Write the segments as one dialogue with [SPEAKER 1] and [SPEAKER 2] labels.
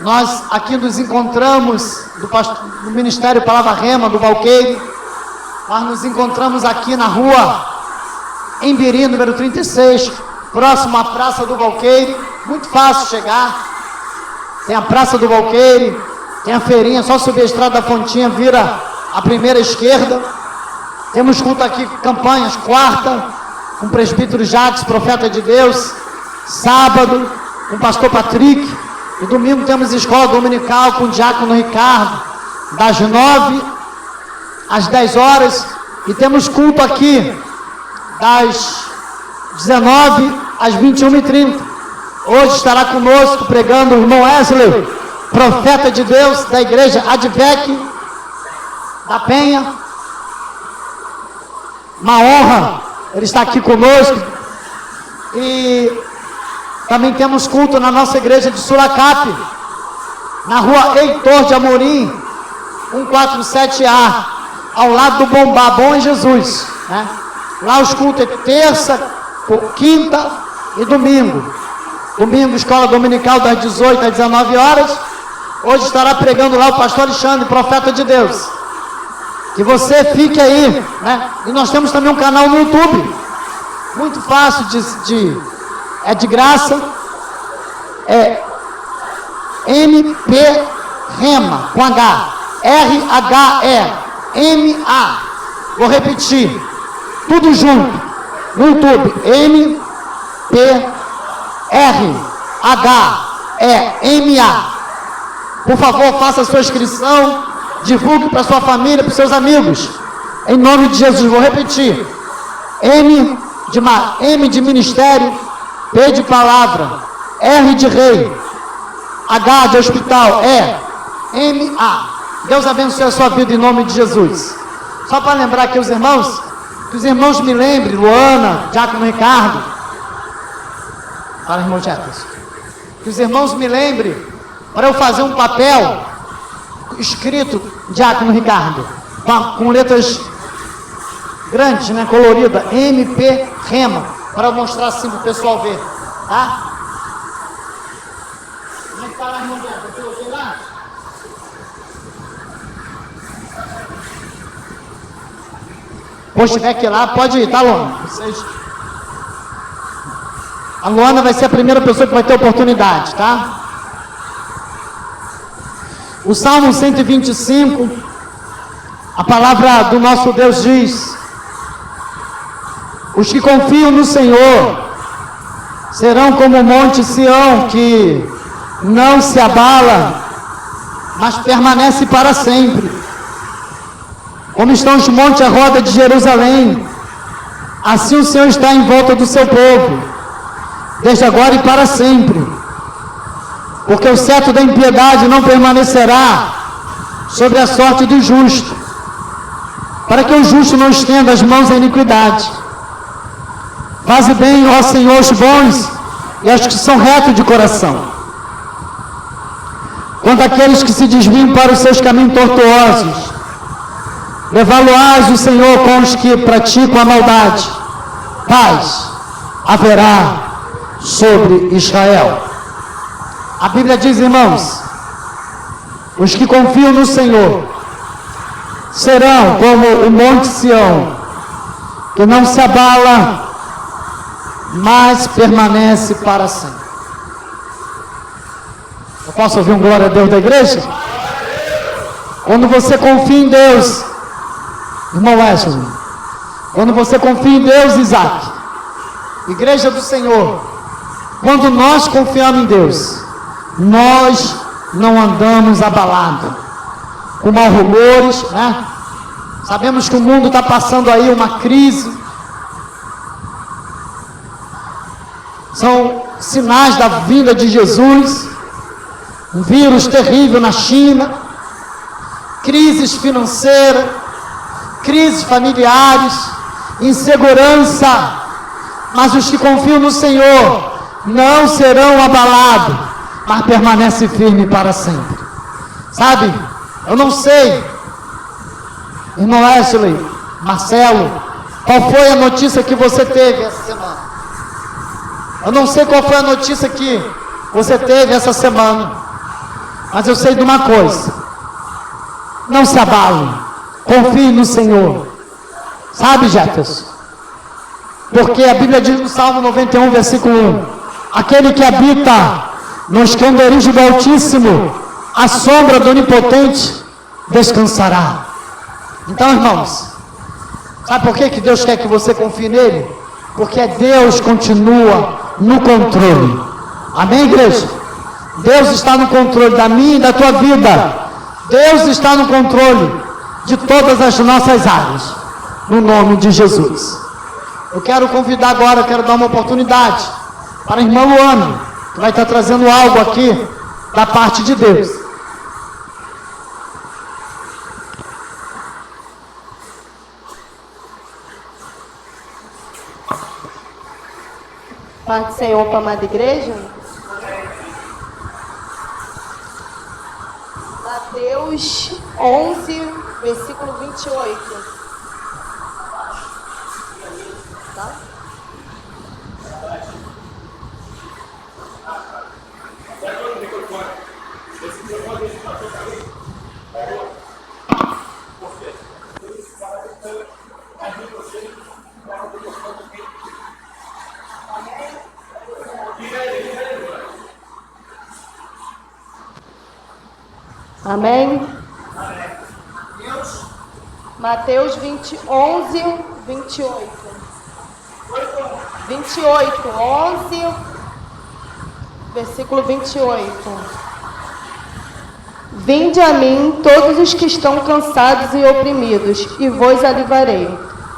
[SPEAKER 1] Nós aqui nos encontramos do Ministério Palavra Rema, do Valqueire. Nós nos encontramos aqui na rua Embiri, número 36, próximo à Praça do Valqueire. Muito fácil chegar. Tem a Praça do Valqueire, tem a feirinha, só subir a Estrada da Fontinha, vira a primeira esquerda. Temos culto aqui, campanhas, quarta, com o presbítero Jacques, profeta de Deus. Sábado, com o pastor Patrick. E domingo temos escola dominical com o diácono Ricardo, das 9 às 10 horas. E temos culto aqui, das 19 às 21h30. Hoje estará conosco pregando o irmão Wesley, profeta de Deus da igreja Advec da Penha. Uma honra ele estar aqui conosco. E também temos culto na nossa igreja de Suracape, na rua Heitor de Amorim, 147A, ao lado do Bombá, Bom Jesus, né? Lá os cultos é terça, quinta e domingo. Domingo, escola dominical das 18 às 19 horas. Hoje estará pregando lá o pastor Alexandre, profeta de Deus. Que você fique aí, né? E nós temos também um canal no YouTube, muito fácil é de graça, é MP Rema, com H, RHEMA. Vou repetir, tudo junto, no YouTube, MPRHEMA. Por favor, faça a sua inscrição, divulgue para sua família, para seus amigos, em nome de Jesus. Vou repetir, M de ministério, P de palavra, R de rei, H de hospital, MA. Deus abençoe a sua vida em nome de Jesus. Só para lembrar aqui os irmãos, que os irmãos me lembrem, Luana, Diácono Ricardo. Fala, irmão Jefferson. Que os irmãos me lembrem para eu fazer um papel escrito, Diácono Ricardo, com letras grandes, né, colorida, MP Rema, para eu mostrar assim para o pessoal ver, tá? Como é que tá lá, irmão Jefferson? Você coloquei lá? Quando estiver aqui lá, pode ir, tá, Luana? A Luana vai ser a primeira pessoa que vai ter oportunidade, tá? O Salmo 125, a palavra do nosso Deus diz: os que confiam no Senhor serão como o monte Sião, que não se abala, mas permanece para sempre. Como estão os montes à roda de Jerusalém, assim o Senhor está em volta do seu povo, desde agora e para sempre. Porque o cetro da impiedade não permanecerá sobre a sorte do justo, para que o justo não estenda as mãos à iniquidade. Faze bem, ó Senhor, os bons e aos que são retos de coração. Quanto àqueles que se desviam para os seus caminhos tortuosos, levá-lo-ás o Senhor com os que praticam a maldade. Paz haverá sobre Israel. A Bíblia diz, irmãos, os que confiam no Senhor serão como o monte Sião, que não se abala, mas permanece para sempre. Eu posso ouvir um glória a Deus da igreja? Quando você confia em Deus, irmão Wesley, quando você confia em Deus, Isaac, igreja do Senhor, quando nós confiamos em Deus, nós não andamos abalados, com maus rumores, né? Sabemos que o mundo está passando aí uma crise, são sinais da vinda de Jesus, um vírus terrível na China, crises financeiras, crises familiares, insegurança, mas os que confiam no Senhor não serão abalados, mas permanecem firmes para sempre. Sabe, eu não sei, irmão Wesley, Marcelo, qual foi a notícia que você teve essa semana? Eu não sei qual foi a notícia que você teve essa semana, Mas eu sei de uma coisa: não se abale, confie no Senhor. Sabe, Jefferson? Porque a Bíblia diz no Salmo 91, versículo 1: aquele que habita no esconderijo do Altíssimo, a sombra do Onipotente descansará. Então, irmãos, sabe por que Deus quer que você confie nele? Porque Deus continua no controle. Amém, igreja? Deus está no controle da minha e da tua vida. Deus está no controle de todas as nossas áreas, no nome de Jesus. Eu quero convidar agora, eu quero dar uma oportunidade para a irmã Luana, que vai estar trazendo algo aqui da parte de Deus.
[SPEAKER 2] Paz do Senhor para a amada igreja. Mateus 11, versículo 28. Tá? Amém? Mateus 11, 28. 28, 11, versículo 28. Vinde a mim todos os que estão cansados e oprimidos, e vos aliviarei.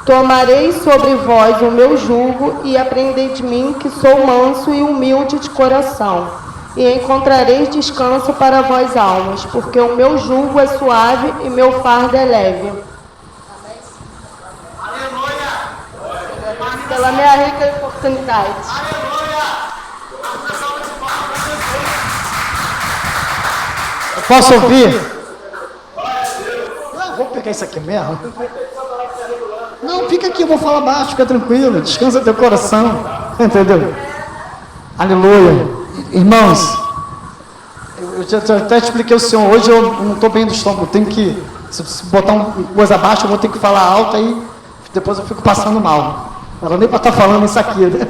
[SPEAKER 2] Tomarei sobre vós o meu jugo e aprendei de mim, que sou manso e humilde de coração, e encontrareis descanso para vós almas, porque o meu jugo é suave e meu fardo é leve. Amém? Aleluia! Pela minha rica oportunidade. Aleluia!
[SPEAKER 1] Posso ouvir? Vou pegar isso aqui mesmo. Não, fica aqui, eu vou falar baixo, fica tranquilo, descansa teu coração, entendeu? Aleluia. Irmãos, eu já até expliquei ao senhor, hoje eu não estou bem do estômago, tenho que, se botar uma coisa abaixo, eu vou ter que falar alto, aí depois eu fico passando mal. Não nem para estar falando isso aqui, né?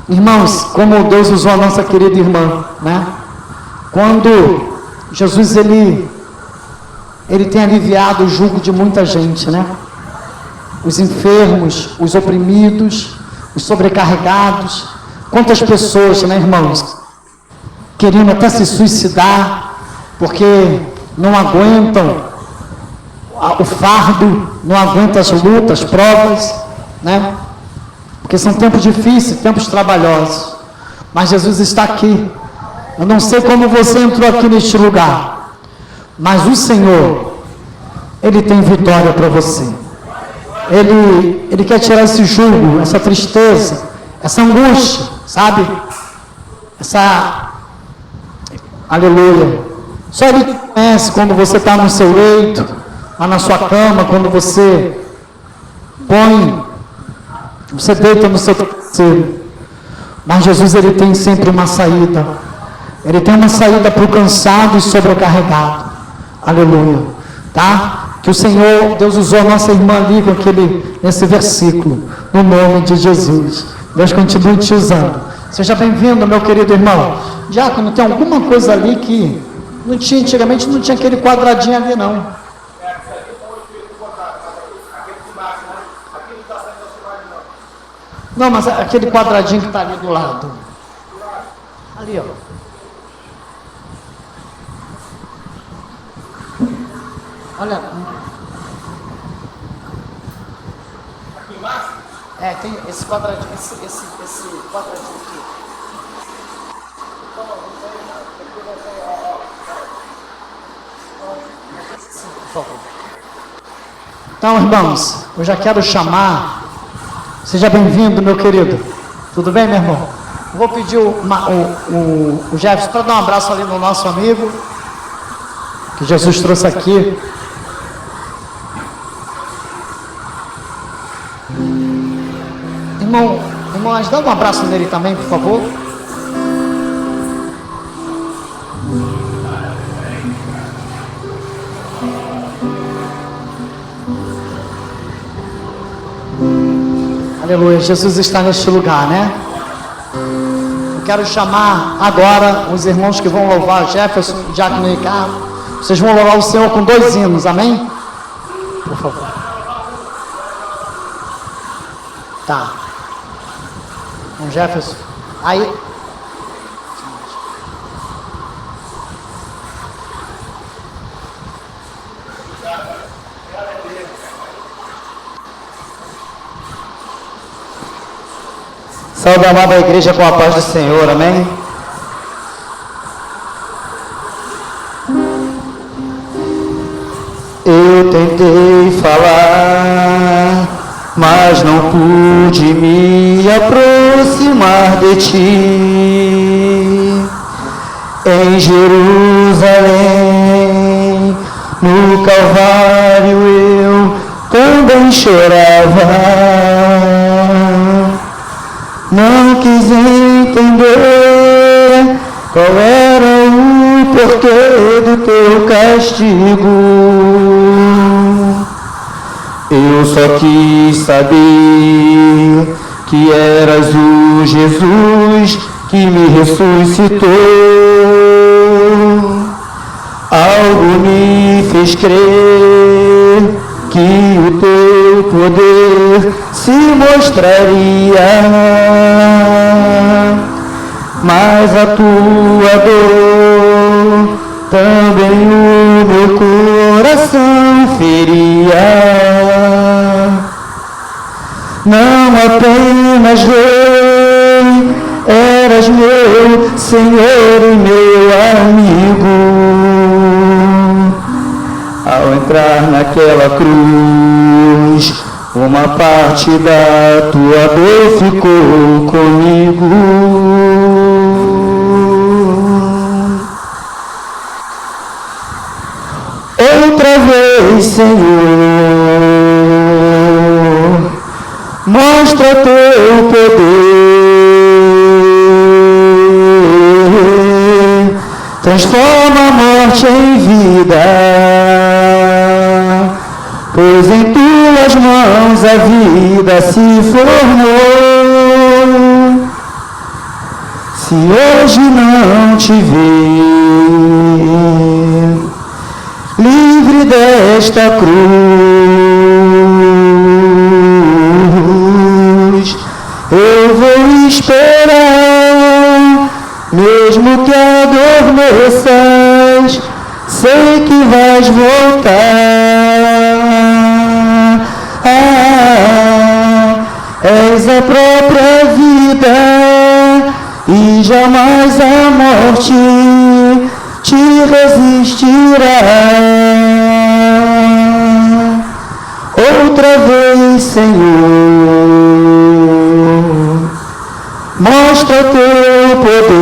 [SPEAKER 1] Irmãos, como Deus usou a nossa querida irmã, né? Quando Jesus, ele tem aliviado o jugo de muita gente, né? Os enfermos, os oprimidos, os sobrecarregados. Quantas pessoas, né, irmãos, queriam até se suicidar, porque não aguentam o fardo, não aguentam as lutas, as provas, né? Porque são tempos difíceis, tempos trabalhosos. Mas Jesus está aqui. Eu não sei como você entrou aqui neste lugar, mas o Senhor, Ele tem vitória para você. Ele quer tirar esse jugo, essa tristeza, essa angústia, sabe? Aleluia. Só Ele conhece quando você está no seu leito, lá na sua cama, quando você deita no seu travesseiro. Mas Jesus, Ele tem sempre uma saída. Ele tem uma saída para o cansado e sobrecarregado. Aleluia. Tá? Que o Senhor, Deus usou a nossa irmã ali com nesse versículo, no nome de Jesus. Deus continue te usando. Seja bem-vindo, meu querido irmão. Diácono, tem alguma coisa ali que não tinha, antigamente não tinha aquele quadradinho ali, não. Não, mas aquele quadradinho que está ali do lado. Ali, ó. Olha. Aqui embaixo? Tem esse quadradinho, esse quadradinho aqui. Então, irmãos, eu já quero chamar. Seja bem-vindo, meu querido. Tudo bem, meu irmão? Eu vou pedir o Jefferson para dar um abraço ali no nosso amigo, que Jesus trouxe aqui. Irmãos, dá um abraço nele também, por favor. Aleluia, Jesus está neste lugar, né? Eu quero chamar agora os irmãos que vão louvar, Jefferson, Diácono e Ricardo. Vocês vão louvar o Senhor com 2 hinos, amém? Por favor. Tá. Com Jefferson. Aí.
[SPEAKER 3] Saúde a amada igreja com a paz do Senhor, amém? Eu tentei falar, mas não pude me aproximar de ti. Em Jerusalém, no Calvário, eu também chorava. Não quis entender qual era o porquê do teu castigo. Eu só quis saber que eras o Jesus que me ressuscitou. Algo me fez crer que o teu poder se mostraria, mas a tua dor também o meu coração feria. Não apenas rei, eras meu Senhor e meu amigo. Ao entrar naquela cruz, uma parte da tua dor ficou comigo. Outra vez, Senhor, mostra teu poder, transforma a morte em vida, pois em tuas mãos a vida se formou. Se hoje não te ver livre desta cruz, eu vou esperar, mesmo que adormeças, sei que vais voltar. És a própria vida e jamais a morte te resistirá. Outra vez, Senhor, mostra teu poder,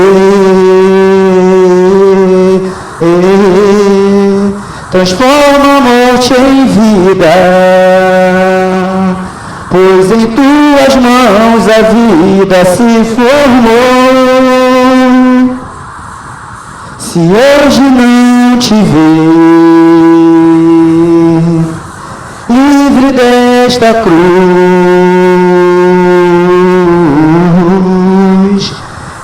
[SPEAKER 3] transforma a morte em vida, pois em tuas mãos a vida se formou. Se hoje não te ver livre desta cruz,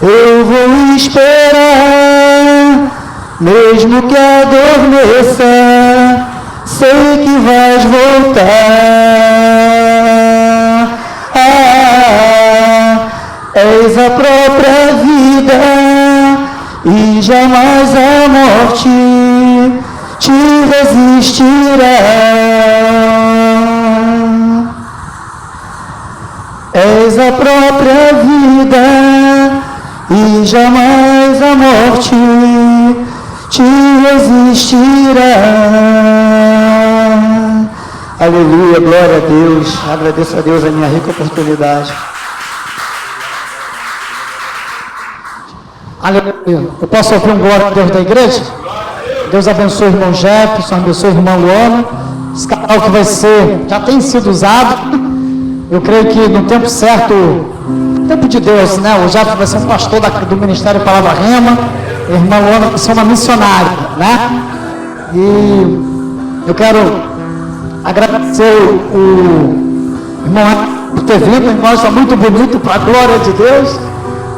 [SPEAKER 3] eu vou esperar, mesmo que adormeça, sei que vais voltar. És a própria vida e jamais a morte te resistirá. És a própria vida e jamais a morte te resistirá. Aleluia, glória a Deus. Agradeço a Deus a minha rica oportunidade.
[SPEAKER 1] Aleluia. Eu posso ouvir um glória a Deus da igreja? Deus abençoe o irmão Jefferson, abençoe a irmã Luana. Esse canal que vai ser, já tem sido usado. Eu creio que no tempo certo, tempo de Deus, né? O Jefferson vai ser um pastor do Ministério Palavra Rema. A irmã Luana vai ser uma missionária, né? E eu quero agradecer o irmão por ter vindo, irmão, está muito bonito, para a glória de Deus.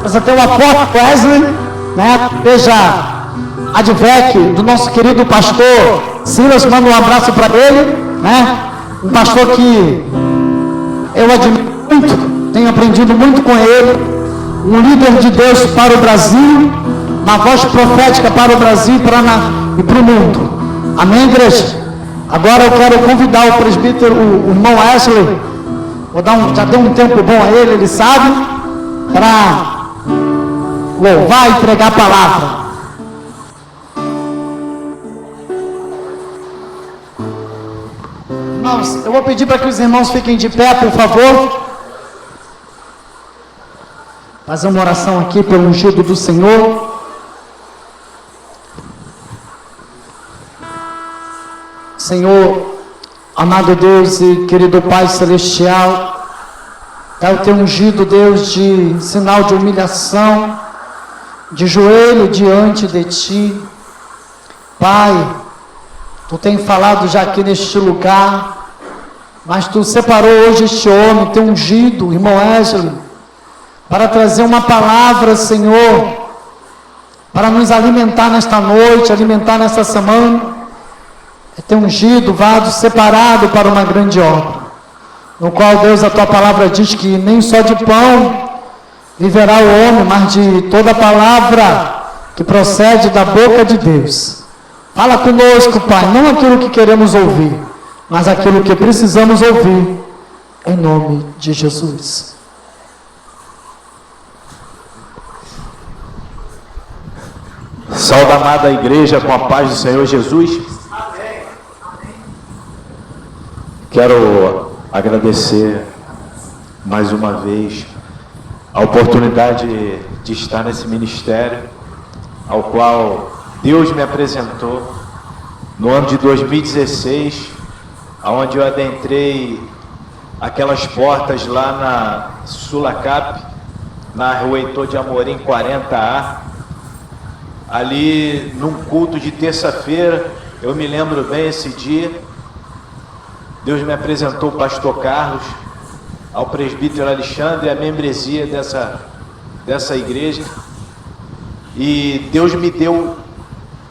[SPEAKER 1] Mas até o apóstolo Wesley, né? Veja, advec do nosso querido pastor Silas, manda um abraço para ele, né? Um pastor que eu admiro muito, tenho aprendido muito com ele, um líder de Deus para o Brasil, uma voz profética para o Brasil e para o mundo. Amém, igreja? Agora eu quero convidar o presbítero, o irmão Wesley, já deu um tempo bom a ele sabe, para louvar e pregar a palavra. Irmãos, eu vou pedir para que os irmãos fiquem de pé, por favor. Fazer uma oração aqui pelo ungido do Senhor. Senhor, amado Deus e querido Pai Celestial, é o teu ungido, Deus, de sinal de humilhação, de joelho diante de Ti. Pai, Tu tem falado já aqui neste lugar, mas Tu separou hoje este homem, teu ungido, irmão Wesley, para trazer uma palavra, Senhor, para nos alimentar nesta noite, alimentar nesta semana. É teu ungido, vaso separado para uma grande obra, no qual, Deus, a Tua palavra diz que nem só de pão viverá o homem, mas de toda palavra que procede da boca de Deus. Fala conosco, Pai, não aquilo que queremos ouvir, mas aquilo que precisamos ouvir, em nome de Jesus.
[SPEAKER 4] Saúde, amada igreja, com a paz do Senhor Jesus. Quero agradecer mais uma vez a oportunidade de estar nesse ministério, ao qual Deus me apresentou no ano de 2016, onde eu adentrei aquelas portas lá na Sulacap, na Rua Heitor de Amorim 40A, ali num culto de terça-feira. Eu me lembro bem esse dia. Deus me apresentou o pastor Carlos, ao presbítero Alexandre e a membresia dessa igreja. E Deus me deu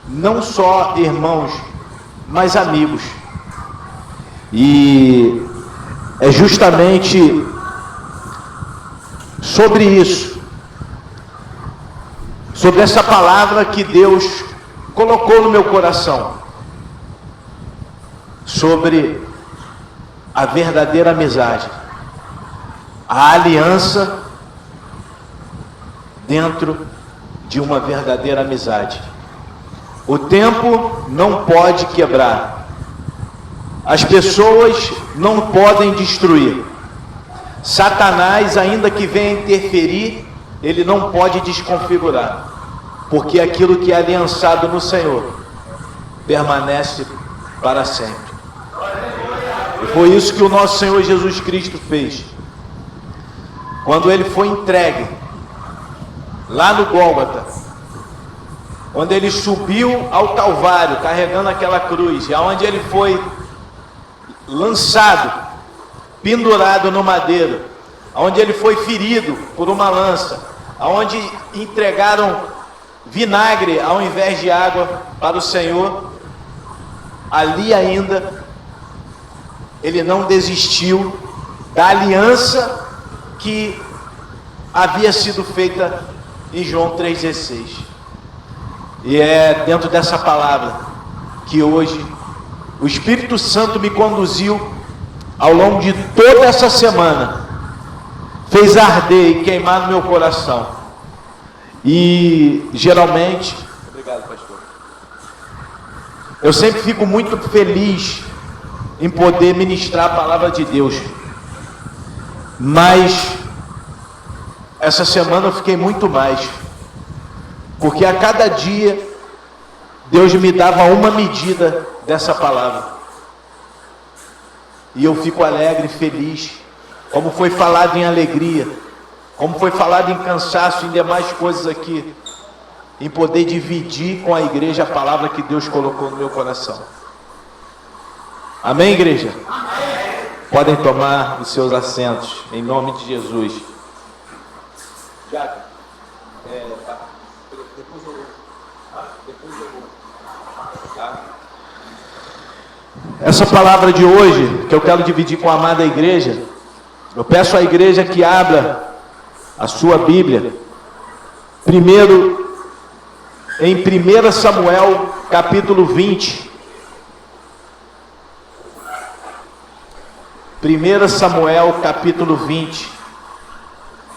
[SPEAKER 4] não só irmãos, mas amigos. E é justamente sobre isso, sobre essa palavra que Deus colocou no meu coração, sobre a verdadeira amizade, a aliança dentro de uma verdadeira amizade. O tempo não pode quebrar, as pessoas não podem destruir. Satanás, ainda que venha interferir, ele não pode desconfigurar, porque aquilo que é aliançado no Senhor permanece para sempre. E foi isso que o nosso Senhor Jesus Cristo fez. Quando ele foi entregue lá no Gólgota, quando ele subiu ao Calvário carregando aquela cruz, e aonde ele foi lançado, pendurado no madeiro, aonde ele foi ferido por uma lança, aonde entregaram vinagre ao invés de água para o Senhor, ali ainda ele não desistiu da aliança que havia sido feita em João 3,16. E é dentro dessa palavra que hoje o Espírito Santo me conduziu ao longo de toda essa semana, fez arder e queimar no meu coração. E geralmente, obrigado, pastor, eu sempre fico muito feliz em poder ministrar a palavra de Deus, mas essa semana eu fiquei muito mais, porque a cada dia Deus me dava uma medida dessa palavra, e eu fico alegre e feliz, como foi falado em alegria, como foi falado em cansaço e em demais coisas aqui, em poder dividir com a igreja a palavra que Deus colocou no meu coração. Amém, igreja? Amém. Podem tomar os seus assentos, em nome de Jesus. Essa palavra de hoje, que eu quero dividir com a amada igreja, eu peço à igreja que abra a sua Bíblia, primeiro em 1 Samuel, capítulo 20. 1 Samuel, capítulo 20.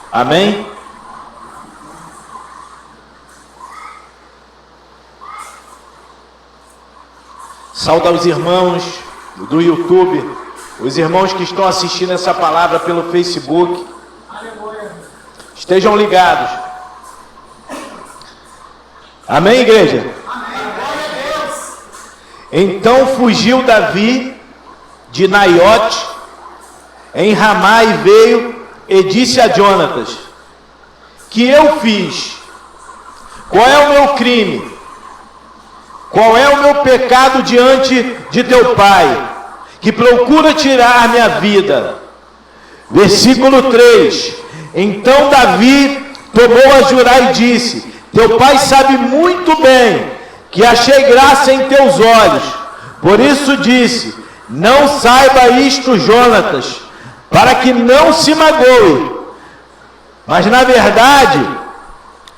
[SPEAKER 4] Amém? Saúde aos irmãos do YouTube, os irmãos que estão assistindo essa palavra pelo Facebook. Estejam ligados. Amém, igreja? Então fugiu Davi de Naiote em Ramá e veio e disse a Jonatas: que eu fiz? Qual é o meu crime? Qual é o meu pecado diante de teu pai, que procura tirar minha vida? Versículo 3. Então Davi tomou a jurar e disse: teu pai sabe muito bem que achei graça em teus olhos. Por isso disse: não saiba isto, Jonatas, para que não se magoe. Mas na verdade,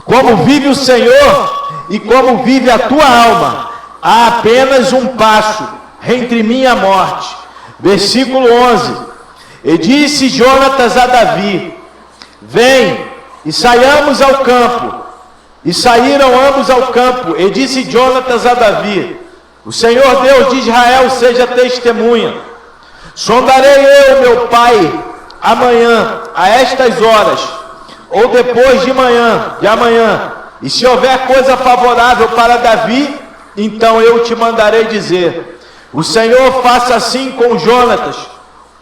[SPEAKER 4] como vive o Senhor e como vive a tua alma, há apenas um passo entre mim e a morte. Versículo 11. E disse Jonatas a Davi: vem e saiamos ao campo. E saíram ambos ao campo. E disse Jonatas a Davi: o Senhor Deus de Israel seja testemunha. Sondarei eu, meu pai, amanhã, a estas horas, ou depois de amanhã, e se houver coisa favorável para Davi, então eu te mandarei dizer: o Senhor faça assim com Jonatas,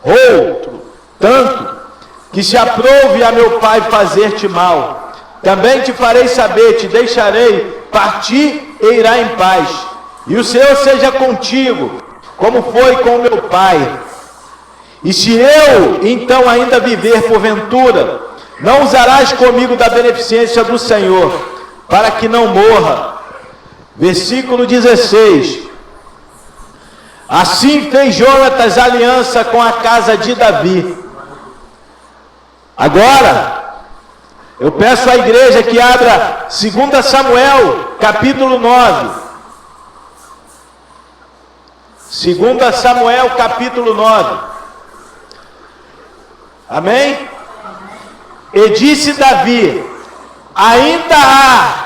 [SPEAKER 4] outro tanto, que se aprove a meu pai fazer-te mal. Também te farei saber, te deixarei partir e irá em paz. E o Senhor seja contigo, como foi com meu pai. E se eu então ainda viver porventura, não usarás comigo da beneficência do Senhor, para que não morra. Versículo 16. Assim fez Jonatas aliança com a casa de Davi. Agora, eu peço à igreja que abra 2 Samuel, capítulo 9. 2 Samuel, capítulo 9. Amém? E disse Davi: ainda há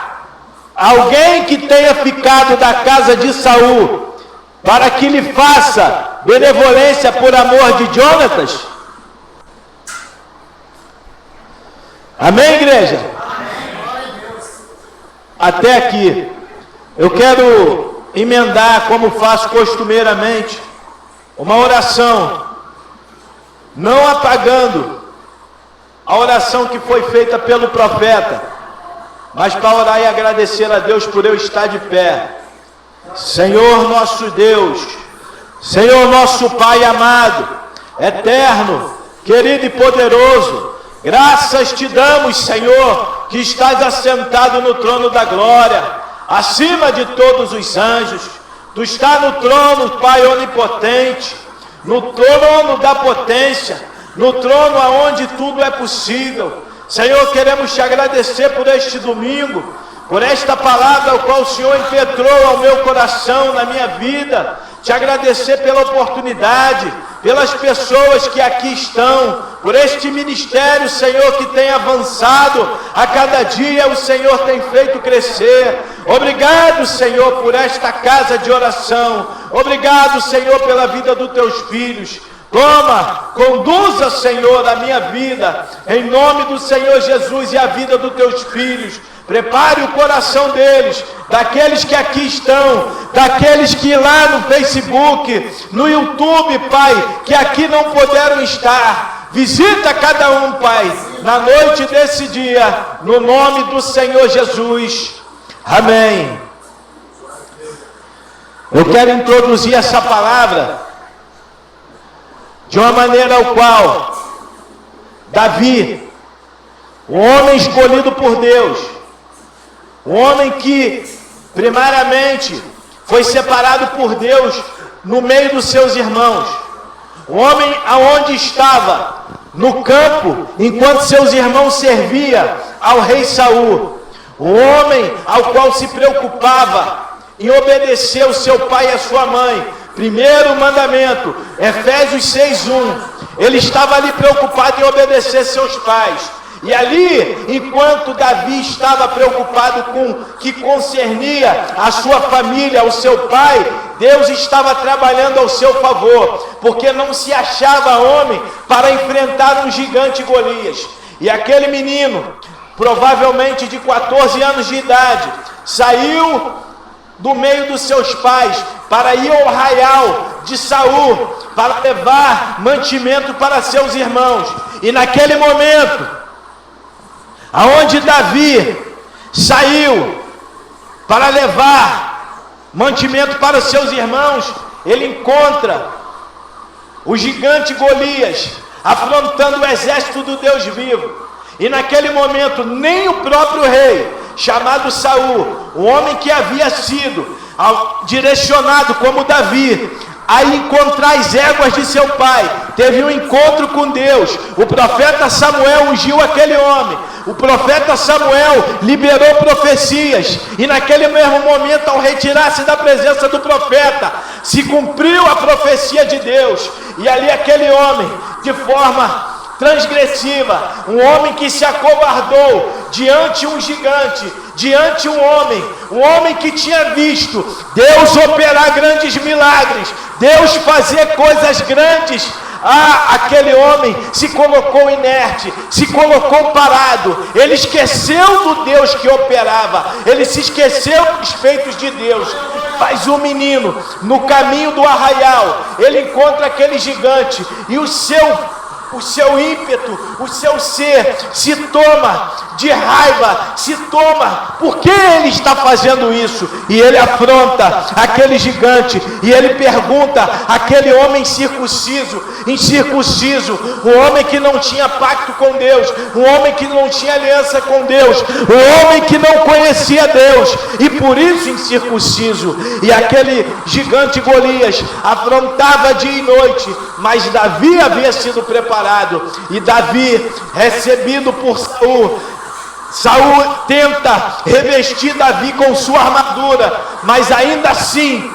[SPEAKER 4] alguém que tenha ficado da casa de Saul, para que lhe faça benevolência por amor de Jonatas? Amém, igreja? Até aqui. Eu quero emendar, como faço costumeiramente, uma oração, não apagando a oração que foi feita pelo profeta, mas para orar e agradecer a Deus por eu estar de pé. Senhor nosso Deus, Senhor nosso Pai amado, eterno, querido e poderoso, graças te damos, Senhor, que estás assentado no trono da glória, acima de todos os anjos. Tu estás no trono, Pai onipotente, no trono da potência, no trono aonde tudo é possível. Senhor, queremos te agradecer por este domingo, por esta palavra, ao qual o Senhor impetrou ao meu coração, na minha vida. Te agradecer pela oportunidade, pelas pessoas que aqui estão, por este ministério, Senhor, que tem avançado a cada dia, o Senhor tem feito crescer. Obrigado, Senhor, por esta casa de oração. Obrigado, Senhor, pela vida dos teus filhos. Toma, conduza, Senhor, a minha vida, em nome do Senhor Jesus, e a vida dos teus filhos. Prepare o coração deles, daqueles que aqui estão, daqueles que lá no Facebook, no YouTube, Pai, que aqui não puderam estar. Visita cada um, Pai, na noite desse dia, no nome do Senhor Jesus. Amém. Eu quero introduzir essa palavra de uma maneira ao qual Davi, o homem escolhido por Deus, o homem que primariamente foi separado por Deus no meio dos seus irmãos, o homem aonde estava no campo enquanto seus irmãos serviam ao rei Saul, o homem ao qual se preocupava em obedecer o seu pai e a sua mãe. Primeiro mandamento, Efésios 6:1. Ele estava ali preocupado em obedecer seus pais. E ali, enquanto Davi estava preocupado com o que concernia a sua família, ao seu pai, Deus estava trabalhando ao seu favor, porque não se achava homem para enfrentar um gigante Golias. E aquele menino, provavelmente de 14 anos de idade, saiu do meio dos seus pais para ir ao arraial de Saul, para levar mantimento para seus irmãos. E naquele momento, aonde Davi saiu para levar mantimento para os seus irmãos, ele encontra o gigante Golias afrontando o exército do Deus vivo. E naquele momento, nem o próprio rei, chamado Saul, o homem que havia sido direcionado como Davi a encontrar as éguas de seu pai, teve um encontro com Deus. O profeta Samuel ungiu aquele homem. O profeta Samuel liberou profecias, e naquele mesmo momento, ao retirar-se da presença do profeta, se cumpriu a profecia de Deus. E ali aquele homem, de forma transgressiva, um homem que se acovardou diante um gigante, diante um homem que tinha visto Deus operar grandes milagres, Deus fazer coisas grandes. Aquele homem se colocou inerte, se colocou parado. Ele esqueceu do Deus que operava, ele se esqueceu dos feitos de Deus. Mas o menino, no caminho do arraial, ele encontra aquele gigante, e o seu ímpeto, o seu ser se toma de raiva, se toma, por que ele está fazendo isso? E ele afronta aquele gigante, e ele pergunta àquele homem incircunciso, um homem que não tinha pacto com Deus, um homem que não tinha aliança com Deus, um homem que não conhecia Deus, e por isso incircunciso. E aquele gigante Golias afrontava dia e noite, mas Davi havia sido preparado. E Davi, recebido por Saul tenta revestir Davi com sua armadura, mas ainda assim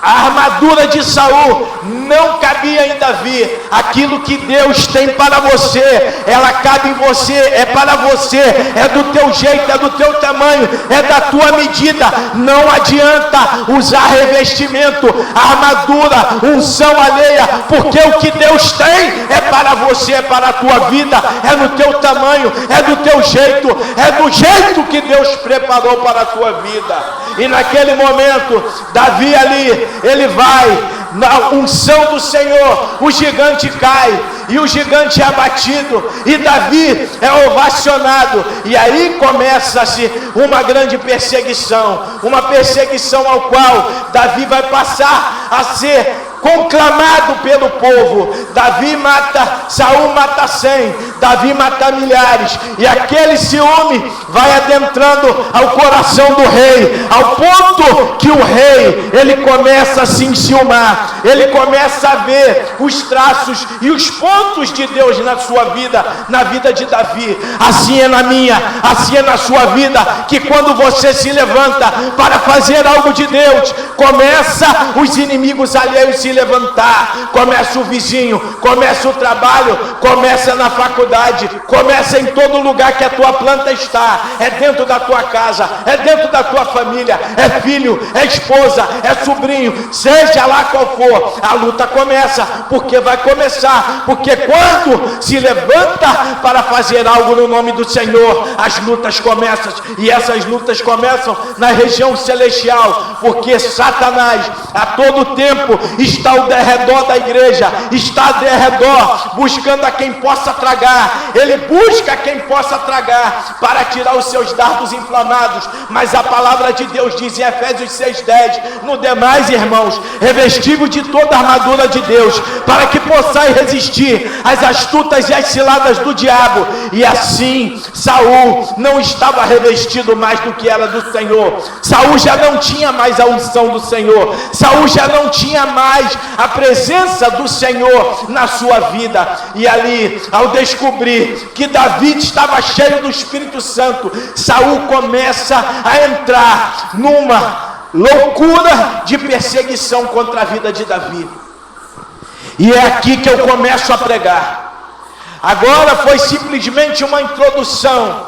[SPEAKER 4] a armadura de Saul não cabia em Davi. Aquilo que Deus tem para você, ela cabe em você, é para você, é do teu jeito, é do teu tamanho, é da tua medida. Não adianta usar revestimento, armadura, unção alheia, porque o que Deus tem é para você, é para a tua vida, é no teu tamanho, é do teu jeito, é do jeito que Deus preparou para a tua vida. E naquele momento, Davi ali, ele vai na unção do Senhor, o gigante cai, e o gigante é abatido, e Davi é ovacionado. E aí começa-se uma grande perseguição, uma perseguição ao qual Davi vai passar a ser conclamado pelo povo. Davi mata, Saul mata 100, Davi mata milhares, e aquele ciúme vai adentrando ao coração do rei, ao ponto que o rei, ele começa a se enciumar, ele começa a ver os traços e os pontos de Deus na sua vida, na vida de Davi. Assim é na minha, assim é na sua vida, que quando você se levanta para fazer algo de Deus, começa os inimigos alheios se levantar, começa o vizinho, começa o trabalho, começa na faculdade, começa em todo lugar que a tua planta está, é dentro da tua casa, é dentro da tua família, é filho, é esposa, é sobrinho, seja lá qual for, a luta começa, porque vai começar, porque quando se levanta para fazer algo no nome do Senhor, as lutas começam, e essas lutas começam na região celestial, porque Satanás a todo tempo está ao derredor da igreja, está ao derredor buscando a quem possa tragar. Ele busca quem possa tragar para tirar os seus dardos inflamados, mas a palavra de Deus diz em Efésios 6,10. No demais, irmãos, revestivos de toda a armadura de Deus, para que possais resistir às astutas e às ciladas do diabo. E assim, Saul não estava revestido mais do que era do Senhor. Saul já não tinha mais a unção do Senhor. Saul já não tinha mais a presença do Senhor na sua vida. E ali, ao descobrir que Davi estava cheio do Espírito Santo, Saul começa a entrar numa loucura de perseguição contra a vida de Davi. E é aqui que eu começo a pregar. Agora foi simplesmente uma introdução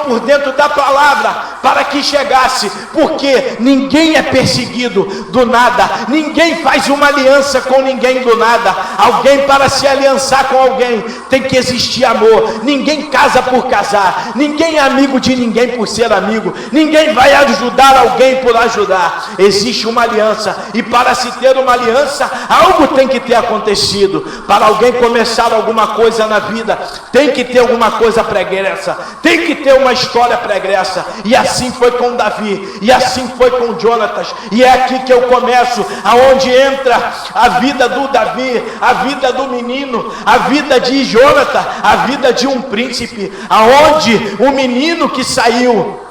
[SPEAKER 4] por dentro da palavra, para que chegasse, porque ninguém é perseguido do nada, ninguém faz uma aliança com ninguém do nada. Alguém, para se aliançar com alguém, tem que existir amor. Ninguém casa por casar, ninguém é amigo de ninguém por ser amigo, ninguém vai ajudar alguém por ajudar. Existe uma aliança, e para se ter uma aliança, algo tem que ter acontecido. Para alguém começar alguma coisa na vida, tem que ter alguma coisa pregressa, tem que ter uma história pregressa. E assim foi com Davi, e assim foi com Jonatas. E é aqui que eu começo, aonde entra a vida do Davi, a vida do menino, a vida de Jonatas, a vida de um príncipe, aonde o menino que saiu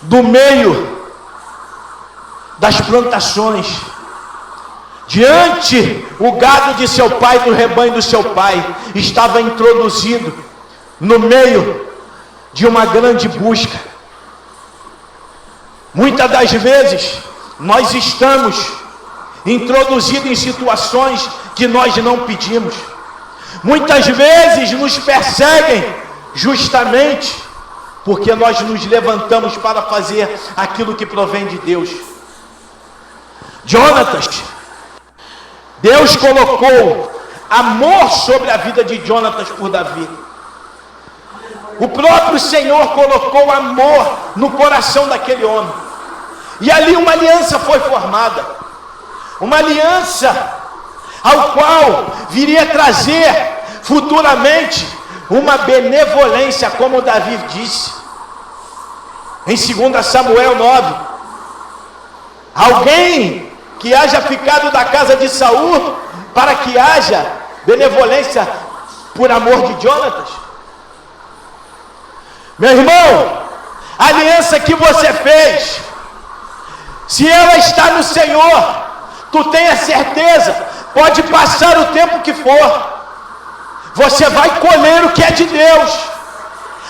[SPEAKER 4] do meio das plantações, diante o gado de seu pai, do rebanho do seu pai, estava introduzido no meio de uma grande busca. Muitas das vezes nós estamos introduzidos em situações que nós não pedimos. Muitas vezes nos perseguem justamente porque nós nos levantamos para fazer aquilo que provém de Deus. Jonatas, Deus colocou amor sobre a vida de Jonatas por Davi. O próprio Senhor colocou amor no coração daquele homem. E ali uma aliança foi formada. Uma aliança ao qual viria trazer futuramente uma benevolência, como Davi disse em 2 Samuel 9. Alguém que haja ficado da casa de Saul, para que haja benevolência por amor de Jonatas. Meu irmão, a aliança que você fez, se ela está no Senhor, tu tenha certeza, pode passar o tempo que for, você vai colher o que é de Deus.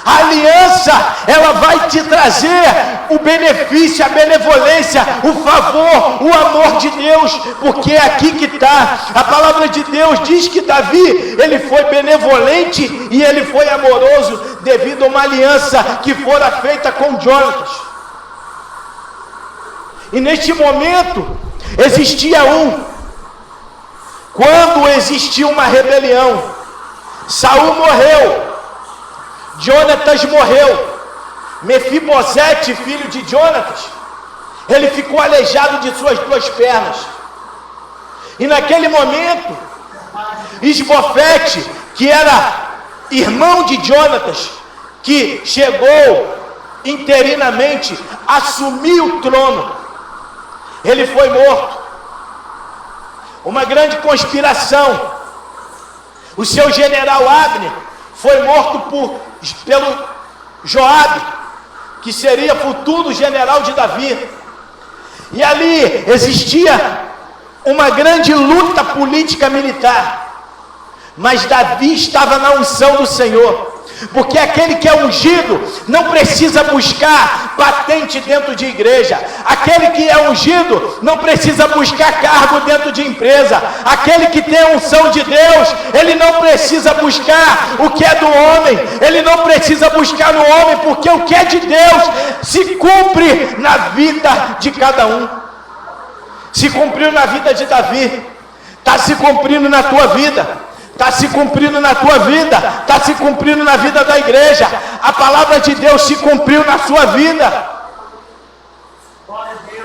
[SPEAKER 4] A aliança, ela vai te trazer o benefício, a benevolência, o favor, o amor de Deus, porque é aqui que está. A palavra de Deus diz que Davi, ele foi benevolente e ele foi amoroso devido a uma aliança que fora feita com Jonatas. E neste momento, quando existia uma rebelião, Saul morreu, Jonatas morreu, Mefibosete, filho de Jonatas, ele ficou aleijado de suas 2 pernas. E naquele momento, Isbofete, que era irmão de Jonatas, que chegou interinamente, assumiu o trono, ele foi morto. Uma grande conspiração. O seu general Abner foi morto pelo Joabe, que seria futuro general de Davi. E ali existia uma grande luta política militar, mas Davi estava na unção do Senhor, porque aquele que é ungido não precisa buscar patente dentro de igreja. Aquele que é ungido não precisa buscar cargo dentro de empresa. Aquele que tem a unção de Deus, ele não precisa buscar o que é do homem. Ele não precisa buscar no homem, porque o que é de Deus se cumpre na vida de cada um. Se cumpriu na vida de Davi, está se cumprindo na tua vida. Está se cumprindo na tua vida, está se cumprindo na vida da igreja. A palavra de Deus se cumpriu na sua vida.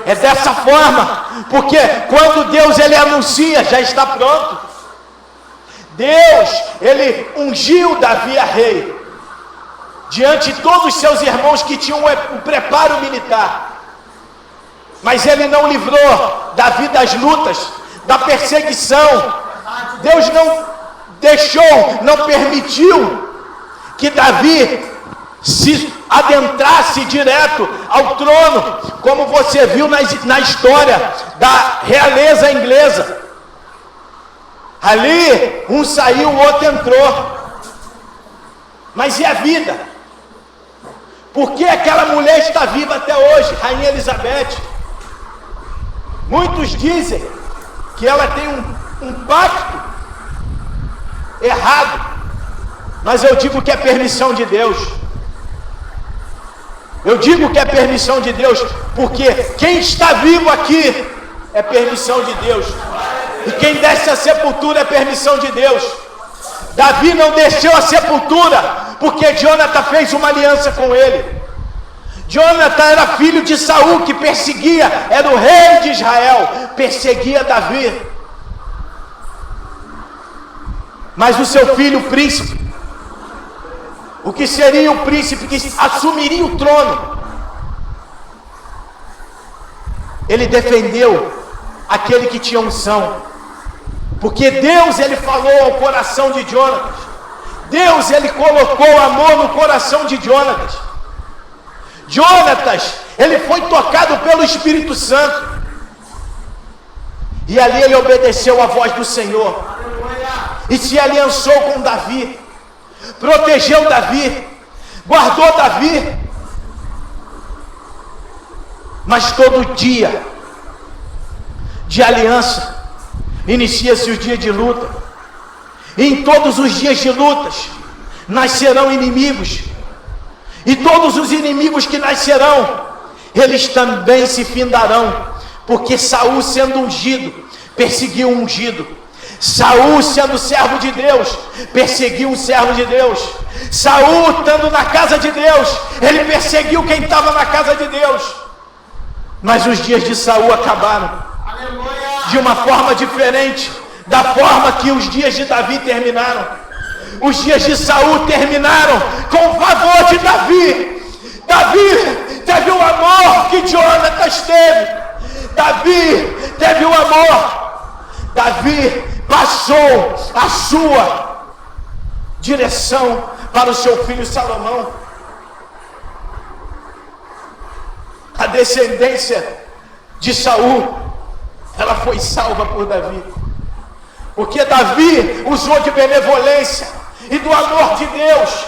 [SPEAKER 4] É dessa forma, porque quando Deus ele anuncia, já está pronto. Deus, ele ungiu Davi a rei, diante de todos os seus irmãos que tinham o preparo militar. mas ele não livrou Davi das lutas, da perseguição. Deus não deixou, não permitiu que Davi se adentrasse direto ao trono, como você viu na história da realeza inglesa. Ali, um saiu, o outro entrou. Mas e a vida? Por que aquela mulher está viva até hoje, Rainha Elizabeth? Muitos dizem que ela tem um pacto errado, mas eu digo que é permissão de Deus. Eu digo que é permissão de Deus, porque quem está vivo aqui é permissão de Deus, e quem desce à sepultura é permissão de Deus. Davi não desceu à sepultura porque Jonathan fez uma aliança com ele. Jonathan era filho de Saul, que perseguia, era o rei de Israel, perseguia Davi. Mas o seu filho, o príncipe, o que seria o príncipe que assumiria o trono, ele defendeu aquele que tinha unção, porque Deus, ele falou ao coração de Jonatas. Deus, ele colocou amor no coração de Jonatas. Jonatas, ele foi tocado pelo Espírito Santo, e ali ele obedeceu à voz do Senhor, e se aliançou com Davi, protegeu Davi, guardou Davi. Mas todo dia de aliança inicia-se o dia de luta, e em todos os dias de lutas nascerão inimigos, e todos os inimigos que nascerão, eles também se findarão, porque Saul, sendo ungido, perseguiu o ungido. Saul, sendo servo de Deus, perseguiu um servo de Deus. Saul, estando na casa de Deus, ele perseguiu quem estava na casa de Deus. Mas os dias de Saul acabaram de uma forma diferente da forma que os dias de Davi terminaram. Os dias de Saul terminaram com o favor de Davi. Davi teve o amor que Jonatas teve. Davi teve o amor. Davi passou a sua direção para o seu filho Salomão. A descendência de Saul, ela foi salva por Davi, porque Davi usou de benevolência e do amor de Deus.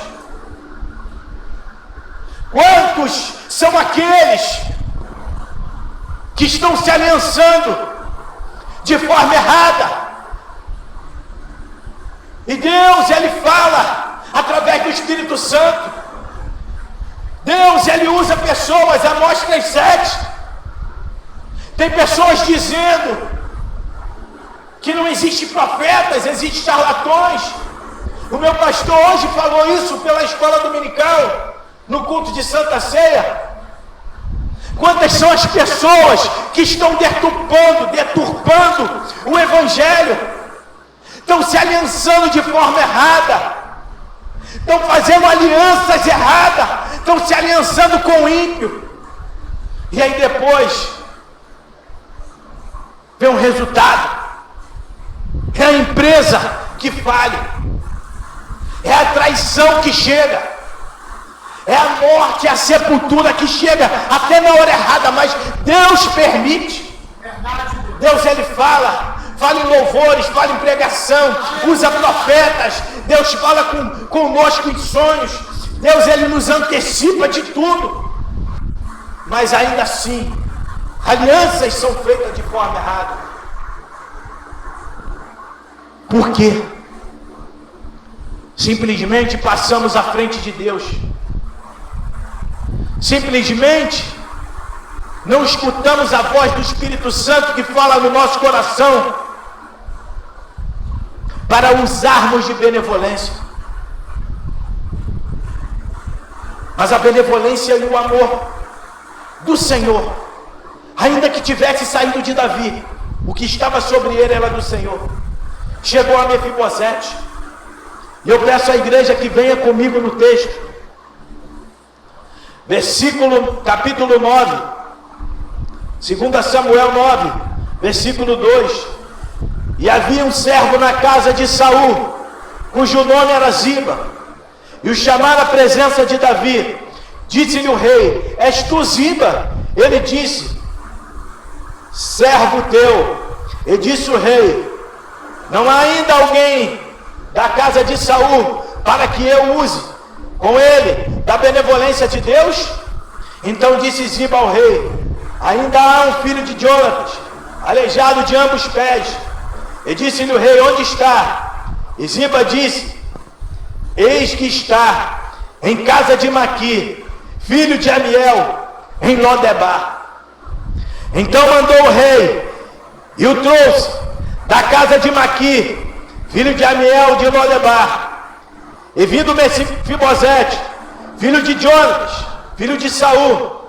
[SPEAKER 4] Quantos são aqueles que estão se aliançando de forma errada? E Deus, ele fala através do Espírito Santo. Deus, ele usa pessoas. Amós 3:7. Tem pessoas dizendo que não existe profetas, existem charlatões. O meu pastor hoje falou isso pela escola dominical, no culto de Santa Ceia. Quantas são as pessoas que estão deturpando o Evangelho, estão se aliançando de forma errada, estão fazendo alianças erradas, estão se aliançando com o ímpio, e aí depois vem um resultado, é a empresa que falha, é a traição que chega, é a morte, é a sepultura que chega até na hora errada, mas Deus permite. Deus, ele fala em louvores, fala em pregação, usa profetas. Deus fala conosco em sonhos. Deus, ele nos antecipa de tudo, mas ainda assim alianças são feitas de forma errada. Por quê? Simplesmente passamos à frente de Deus. Simplesmente não escutamos a voz do Espírito Santo que fala no nosso coração para usarmos de benevolência. Mas a benevolência e o amor do Senhor, ainda que tivesse saído de Davi, o que estava sobre ele era do Senhor. Chegou a Mefibosete, e eu peço à igreja que venha comigo no texto. Capítulo 9, 2 Samuel 9, versículo 2. E havia um servo na casa de Saul, cujo nome era Ziba, e o chamaram à presença de Davi. Disse-lhe o rei: és tu Ziba? Ele disse: servo teu. E disse o rei: não há ainda alguém da casa de Saul para que eu use com ele da benevolência de Deus? Então disse Ziba ao rei: ainda há um filho de Jonatas, aleijado de ambos os pés. E disse-lhe o rei: onde está? E Ziba disse: eis que está em casa de Maqui, filho de Amiel, em Lodebar. Então mandou o rei e o trouxe da casa de Maqui, filho de Amiel de Lodebar. E vindo Mefibosete, filho de Jonatas, filho de Saul,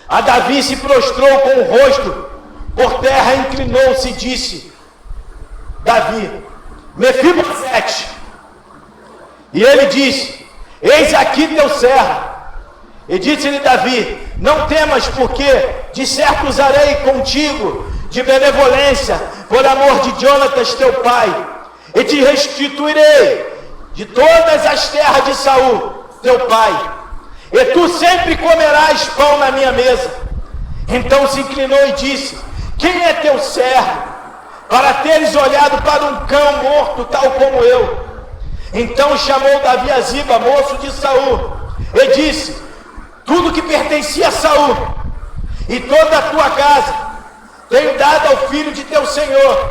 [SPEAKER 4] a Davi se prostrou com o rosto por terra, inclinou-se e disse: Davi, Mefibosete. E ele disse: eis aqui teu servo. E disse-lhe Davi: não temas, porque de certo usarei contigo de benevolência, por amor de Jonatas teu pai, e te restituirei de todas as terras de Saul teu pai, e tu sempre comerás pão na minha mesa. Então se inclinou e disse: quem é teu servo, para teres olhado para um cão morto tal como eu? Então chamou Davi a Ziba, moço de Saul, e disse: tudo que pertencia a Saul e toda a tua casa tenho dado ao filho de teu senhor.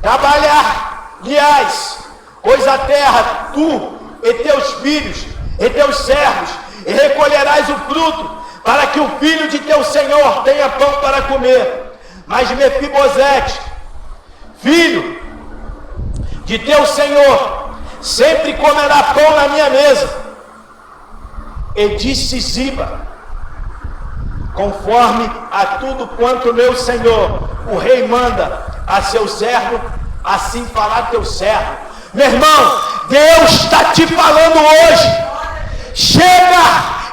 [SPEAKER 4] Trabalhar-lhe-ás, pois a terra, tu e teus filhos e teus servos, e recolherás o fruto, para que o filho de teu senhor tenha pão para comer. Mas Mefibosete, filho de teu senhor, sempre comerá pão na minha mesa. E disse Ziba: conforme a tudo quanto meu senhor, o rei, manda a seu servo, assim fará teu servo. Meu irmão, Deus está te falando hoje: chega,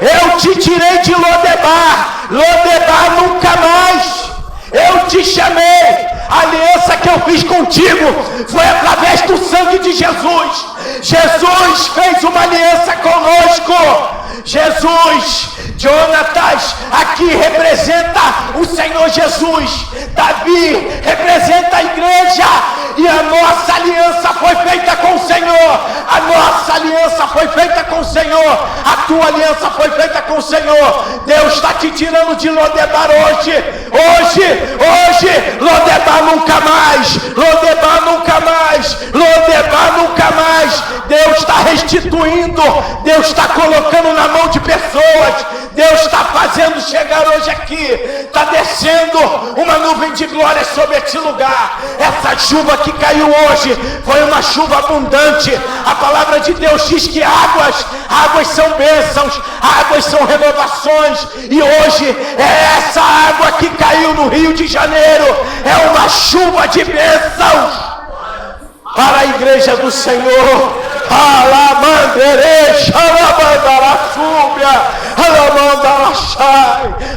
[SPEAKER 4] eu te tirei de Lodebar, Lodebar nunca mais. Eu te chamei, a aliança que eu fiz contigo foi através do sangue de Jesus. Jesus fez uma aliança conosco. Jesus, Jonatas aqui representa o Senhor Jesus, Davi representa a igreja, e a nossa aliança foi feita com o Senhor. A nossa aliança foi feita com o Senhor. A tua aliança foi feita com o Senhor. Deus está te tirando de Lodebar hoje. Hoje, Lodebar nunca mais. Lodebar nunca mais. Lodebar nunca mais. Deus está restituindo. Deus está colocando na mão de pessoas. Deus está fazendo chegar hoje aqui. Está descendo uma nuvem de glória sobre este lugar. Essa chuva que caiu hoje foi uma chuva abundante. A palavra de Deus diz que águas são bênçãos, águas são renovações, e hoje é essa água que caiu no Rio de Janeiro, é uma chuva de bênçãos para a igreja do Senhor.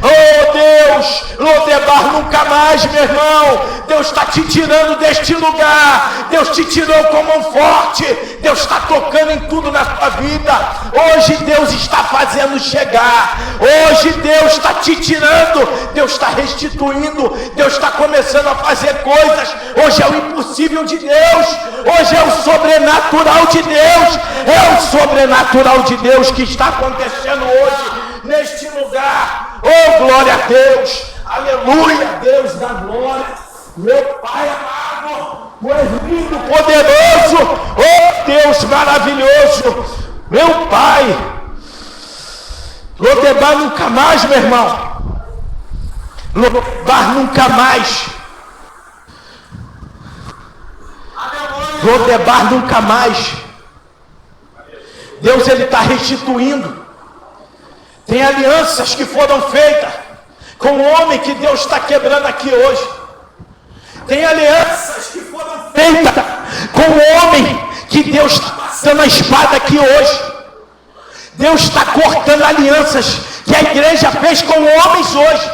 [SPEAKER 4] Oh Deus, Lodebar nunca mais, meu irmão. Deus está te tirando deste lugar. Deus te tirou com mão forte. Deus está tocando em tudo na tua vida. Hoje Deus está fazendo chegar. Hoje Deus está te tirando. Deus está restituindo. Deus está começando a fazer coisas. Hoje é o impossível de Deus. Hoje é o sobrenatural de Deus. É o sobrenatural de Deus que está acontecendo hoje neste lugar. Oh, glória a Deus. Aleluia, Deus da glória. Meu Pai amado, tu és lindo, poderoso. Oh, Deus maravilhoso. Meu Pai. Lodebar nunca mais, meu irmão. Lodebar nunca mais. Lodebar nunca mais. Deus, Ele está restituindo. Tem alianças que foram feitas com o homem que Deus está quebrando aqui hoje. Tem alianças que foram feitas com o homem que Deus está passando a espada aqui hoje. Deus está cortando alianças que a igreja fez com homens hoje.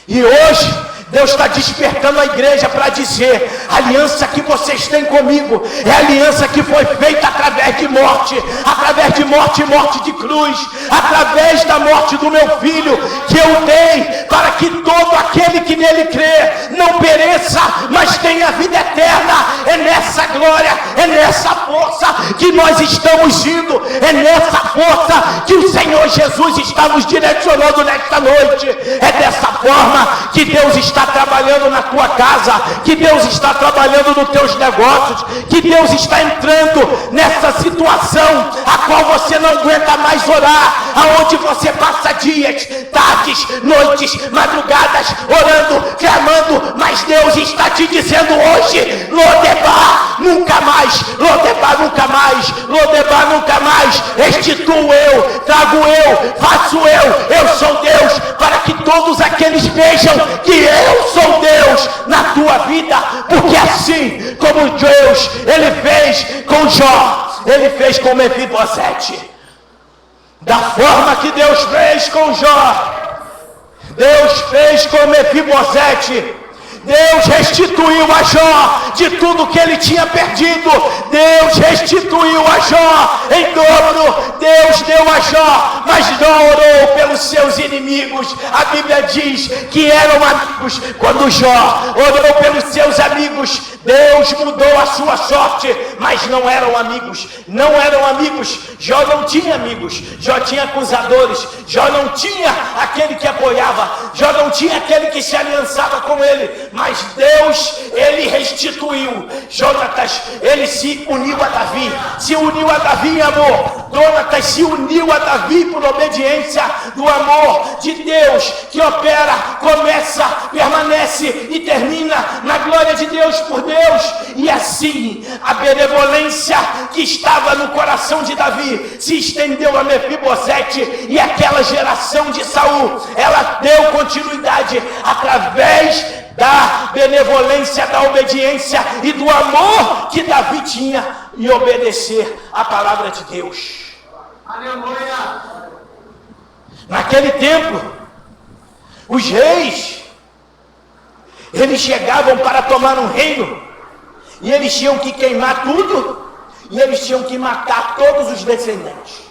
[SPEAKER 4] E hoje Deus está despertando a igreja para dizer: a aliança que vocês têm comigo é a aliança que foi feita através de morte e morte de cruz, através da morte do meu filho, que eu dei, para que todo aquele que nele crê não pereça, mas tenha vida eterna. É nessa glória, é nessa força que nós estamos indo, é nessa força que o Senhor Jesus está nos direcionando nesta noite. É dessa forma que Deus está trabalhando na tua casa, que Deus está trabalhando nos teus negócios, que Deus está entrando nessa situação a qual você não aguenta mais orar, aonde você passa dias, tardes, noites, madrugadas, orando, clamando, mas Deus está te dizendo hoje: Lodebar nunca mais, Lodebar nunca mais, Lodebar nunca mais, restituo eu, trago eu, faço eu sou Deus, para que todos aqueles vejam que eu sou Deus na tua vida, porque assim como Deus, Ele fez com Jó, Ele fez com Mefibosete, da forma que Deus fez com Jó, Deus fez com Mefibosete. Deus restituiu a Jó de tudo que ele tinha perdido. Deus restituiu a Jó em dobro. Deus deu a Jó, mas não orou pelos seus inimigos. A Bíblia diz que eram amigos. Quando Jó orou pelos seus amigos, Deus mudou a sua sorte, mas não eram amigos. Não eram amigos. Jó não tinha amigos. Jó tinha acusadores. Jó não tinha aquele que apoiava. Jó não tinha aquele que se aliançava com ele. Mas Deus, Ele restituiu. Jonatas, ele se uniu a Davi. Se uniu a Davi em amor. Jonatas se uniu a Davi por obediência do amor de Deus, que opera, começa, permanece e termina na glória de Deus por Deus. E assim, a benevolência que estava no coração de Davi se estendeu a Mefibosete, e aquela geração de Saul, ela deu continuidade através da benevolência, da obediência e do amor que Davi tinha em obedecer a palavra de Deus. Aleluia! Naquele tempo, os reis, eles chegavam para tomar um reino, e eles tinham que queimar tudo, e eles tinham que matar todos os descendentes.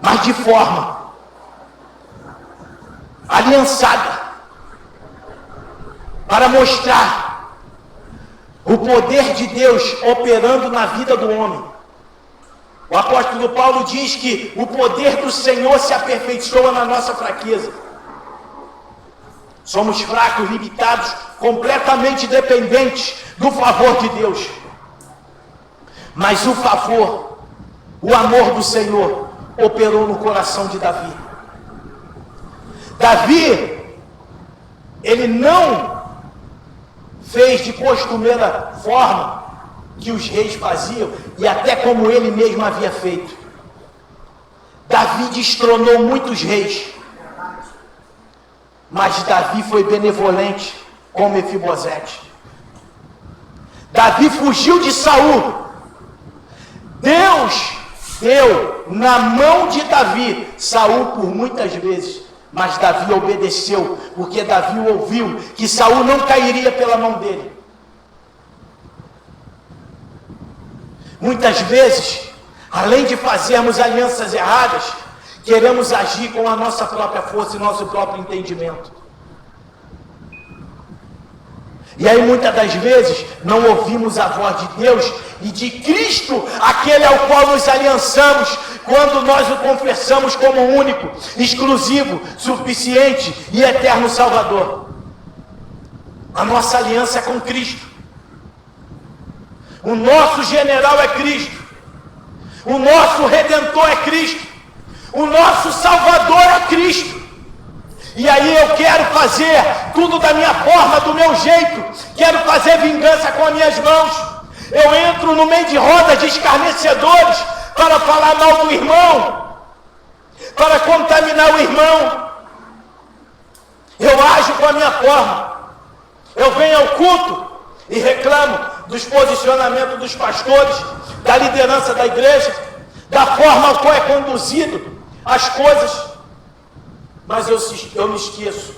[SPEAKER 4] Mas de forma aliançada, para mostrar o poder de Deus operando na vida do homem. O apóstolo Paulo diz que o poder do Senhor se aperfeiçoa na nossa fraqueza. Somos fracos, limitados, completamente dependentes do favor de Deus. Mas o favor, o amor do Senhor operou no coração de Davi. Davi, ele não fez de costumeira forma que os reis faziam, e até como ele mesmo havia feito. Davi destronou muitos reis, mas Davi foi benevolente com Mefibosete. Davi fugiu de Saul. Deus deu na mão de Davi Saul por muitas vezes, mas Davi obedeceu, porque Davi ouviu que Saul não cairia pela mão dele. Muitas vezes, além de fazermos alianças erradas, queremos agir com a nossa própria força e nosso próprio entendimento. E aí muitas das vezes não ouvimos a voz de Deus e de Cristo, aquele ao qual nos aliançamos, quando nós o confessamos como único, exclusivo, suficiente e eterno Salvador. A nossa aliança é com Cristo. O nosso general é Cristo. O nosso Redentor é Cristo. O nosso Salvador é Cristo. E aí eu quero fazer tudo da minha forma, do meu jeito. Quero fazer vingança com as minhas mãos. Eu entro no meio de roda de escarnecedores para falar mal do irmão, para contaminar o irmão. Eu ajo com a minha forma. Eu venho ao culto e reclamo dos posicionamentos dos pastores, da liderança da igreja. da forma como é conduzido as coisas, mas eu me esqueço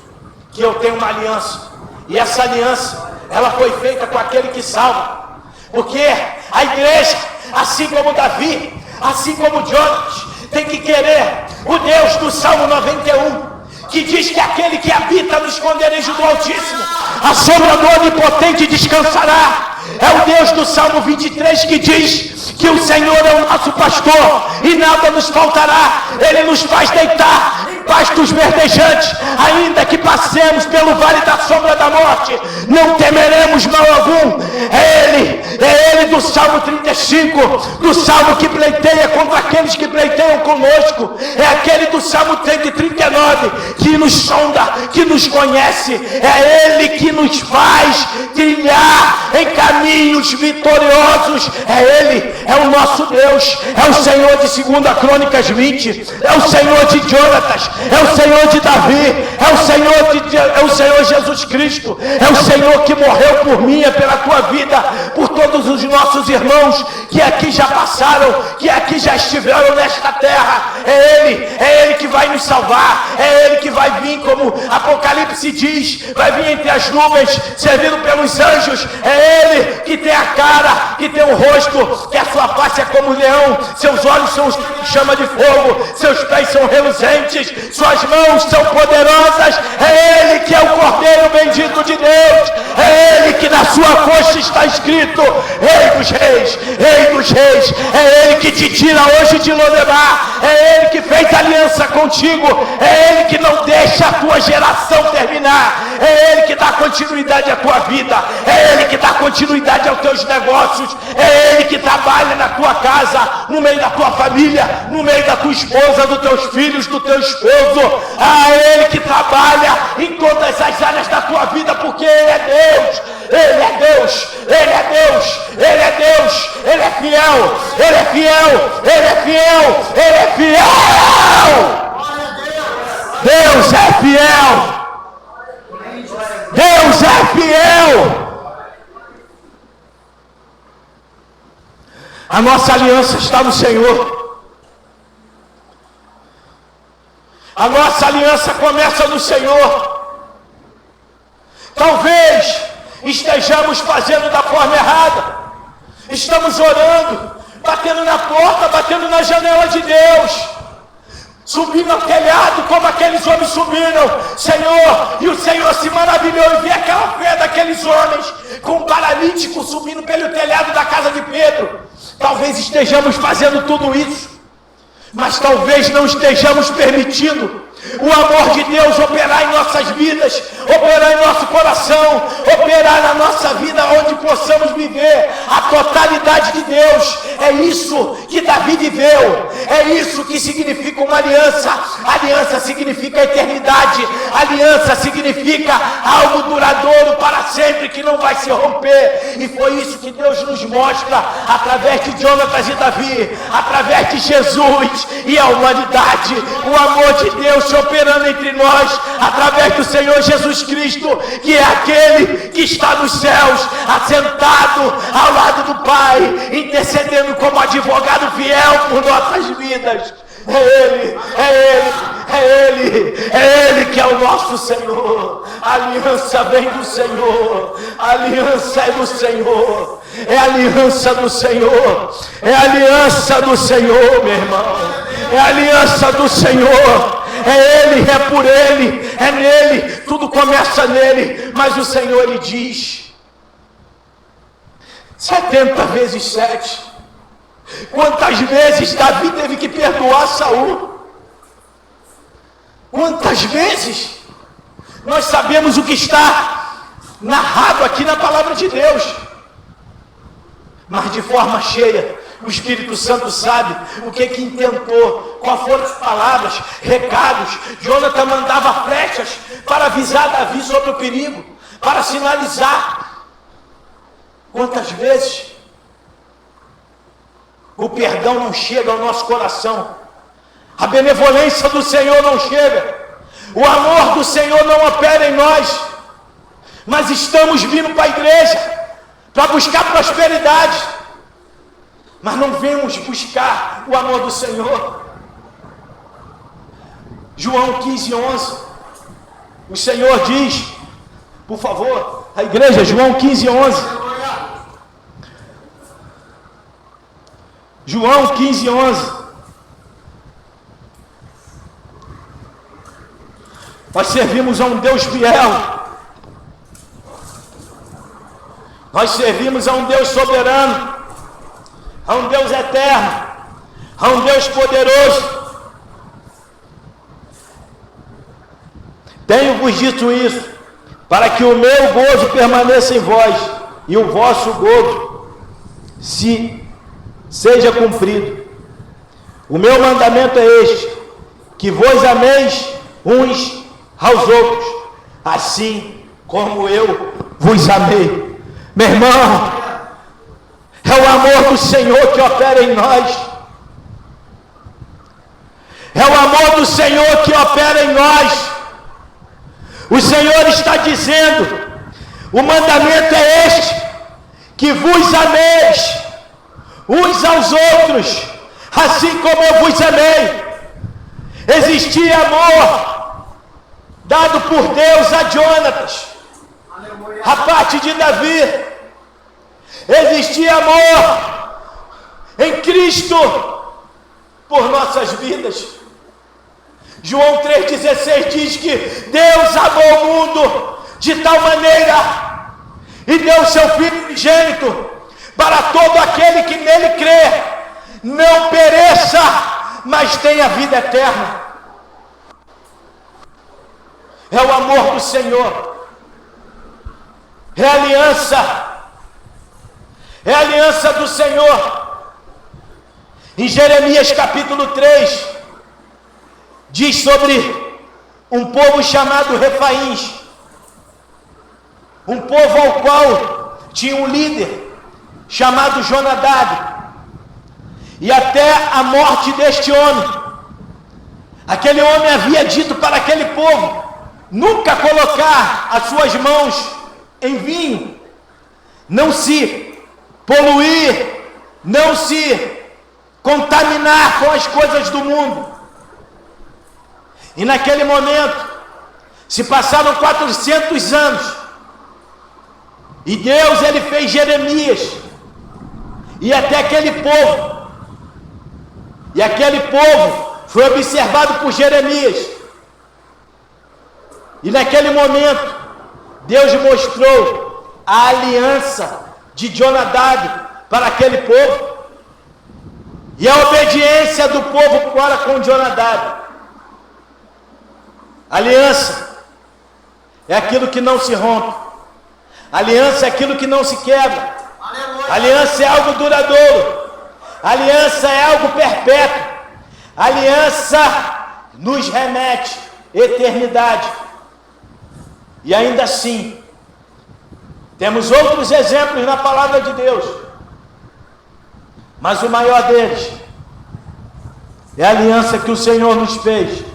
[SPEAKER 4] que eu tenho uma aliança, e essa aliança, ela foi feita com aquele que salva, porque a igreja, assim como Davi, assim como Jonas, tem que querer o Deus do Salmo 91, que diz que aquele que habita no esconderijo do Altíssimo, a sombra do Onipotente descansará. É o Deus do Salmo 23 que diz que o Senhor é o nosso pastor e nada nos faltará. Ele nos faz deitar em pastos verdejantes, ainda que passemos pelo vale da sombra da morte, não temeremos mal algum. É Ele do Salmo 35, do Salmo que pleiteia contra aqueles que pleiteiam conosco. É aquele do Salmo 139 que nos sonda, que nos conhece. É Ele que nos faz trilhar em caminhos vitoriosos. É Ele, é o nosso Deus, é o Senhor de 2 Crônicas 20, é o Senhor de Jonatas, é o Senhor de Davi, é o Senhor Jesus Cristo, é o Senhor que morreu por mim e pela tua vida, por todos os nossos irmãos que aqui já passaram, que aqui já estiveram nesta terra. É Ele que vai nos salvar, é Ele que vai vir, como Apocalipse diz, vai vir entre as nuvens, servido pelos anjos. É Ele que tem a cara, que tem o rosto, que a sua face é como um leão, seus olhos são chama de fogo, seus pés são reluzentes, suas mãos são poderosas. É Ele que é o Cordeiro bendito de Deus. É Ele que na sua coxa está escrito: Rei dos Reis, Rei dos Reis. É Ele que te tira hoje de Lodebar. É Ele que fez aliança contigo. É Ele que não deixa a tua geração terminar. É Ele que dá continuidade à tua vida. É Ele que dá continuidade aos teus negócios. É Ele que trabalha na tua casa, no meio da tua família, no meio da tua esposa, dos teus filhos, do teu esposo. É Ele que trabalha em todas as áreas da tua vida, porque Ele é Deus. Ele é Deus, Ele é Deus, Ele é Deus, Ele é fiel, Ele é fiel, Ele é fiel, Ele é fiel. Deus é fiel. Deus é fiel. A nossa aliança está no Senhor. A nossa aliança começa no Senhor. Talvez estejamos fazendo da forma errada. Estamos orando, batendo na porta, batendo na janela de Deus, subindo ao telhado como aqueles homens subiram, Senhor, e o Senhor se maravilhou e viu aquela fé daqueles homens com um paralítico subindo pelo telhado da casa de Pedro. Talvez estejamos fazendo tudo isso, mas talvez não estejamos permitindo o amor de Deus operar em nossas vidas, operar em nosso coração, operar na nossa vida, onde possamos viver a totalidade de Deus. É isso que Davi viveu, é isso que significa uma aliança. Aliança significa eternidade, aliança significa algo duradouro para sempre, que não vai se romper. E foi isso que Deus nos mostra através de Jonatas e Davi, através de Jesus e a humanidade. O amor de Deus operando entre nós, através do Senhor Jesus Cristo, que é aquele que está nos céus, assentado ao lado do Pai, intercedendo como advogado fiel por nossas vidas. É Ele, é Ele, é Ele, é Ele que é o nosso Senhor. A aliança vem do Senhor, a aliança é do Senhor, é a aliança do Senhor, é a aliança do Senhor, meu irmão, é a aliança do Senhor. É Ele, é por Ele, é nele, tudo começa nele. Mas o Senhor, Ele diz 70 vezes 7. Quantas vezes Davi teve que perdoar Saul? Quantas vezes? Nós sabemos o que está narrado aqui na palavra de Deus, mas de forma cheia. O Espírito Santo sabe o que intentou, quais foram as palavras, recados. Jonathan mandava flechas para avisar Davi sobre o perigo, para sinalizar. Quantas vezes o perdão não chega ao nosso coração, a benevolência do Senhor não chega, o amor do Senhor não opera em nós, mas estamos vindo para a igreja para buscar prosperidade. mas não vemos buscar o amor do Senhor. João 15:11, o Senhor diz, por favor, a igreja, João 15:11. João 15:11. Nós servimos a um Deus fiel. Nós servimos a um Deus soberano, a um Deus eterno, a um Deus poderoso. Tenho-vos dito isso, para que o meu gozo permaneça em vós, e o vosso gozo seja cumprido. O meu mandamento é este, que vos ameis uns aos outros, assim como eu vos amei. Meu irmão, é o amor do Senhor que opera em nós. É o amor do Senhor que opera em nós. O Senhor está dizendo, o mandamento é este, que vos ameis uns aos outros, assim como eu vos amei. Existia amor dado por Deus a Jonatas, a parte de Davi. Existia amor em Cristo por nossas vidas. João 3,16 diz que Deus amou o mundo de tal maneira e deu seu Filho unigênito para todo aquele que nele crê, não pereça, mas tenha vida eterna. É o amor do Senhor, é a aliança. É a aliança do Senhor. Em Jeremias capítulo 3, diz sobre um povo chamado Refaíns, um povo ao qual tinha um líder chamado Jonadab, e até a morte deste homem, aquele homem havia dito para aquele povo nunca colocar as suas mãos em vinho, não se poluir, não se contaminar com as coisas do mundo. E naquele momento, se passaram 400 anos, e Deus, ele fez Jeremias, e até aquele povo, e aquele povo foi observado por Jeremias, e naquele momento, Deus mostrou a aliança de Jonadab para aquele povo, e a obediência do povo para com Jonadab. Aliança é aquilo que não se rompe, aliança é aquilo que não se quebra, aliança é algo duradouro, aliança é algo perpétuo, aliança nos remete à eternidade. E ainda assim, temos outros exemplos na palavra de Deus, mas o maior deles é a aliança que o Senhor nos fez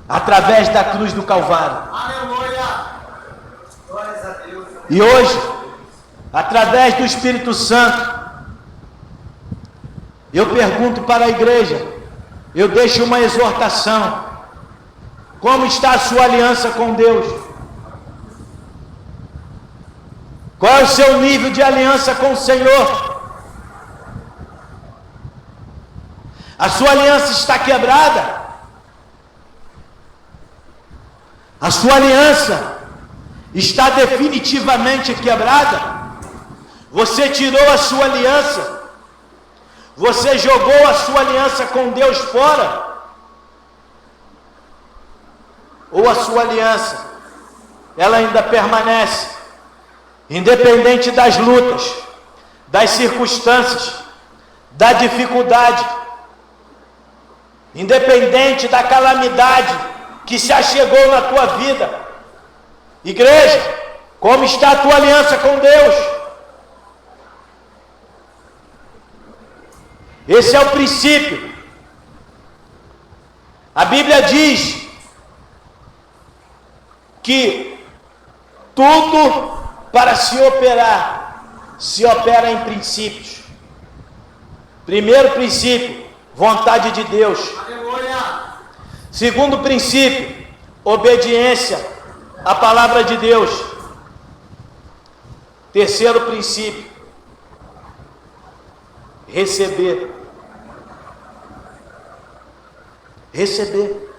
[SPEAKER 4] através da cruz do Calvário. E hoje, através do Espírito Santo, eu pergunto para a igreja, eu deixo uma exortação: como está a sua aliança com Deus? Qual é o seu nível de aliança com o Senhor? A sua aliança está quebrada? A sua aliança está definitivamente quebrada? Você tirou a sua aliança? Você jogou a sua aliança com Deus fora? Ou a sua aliança, ela ainda permanece? Independente das lutas, das circunstâncias, da dificuldade, independente da calamidade que se achegou na tua vida. Igreja, como está a tua aliança com Deus? Esse é o princípio. A Bíblia diz que tudo para se operar, se opera em princípios. Primeiro princípio, vontade de Deus. Segundo princípio, obediência à palavra de Deus. Terceiro princípio, receber. Receber.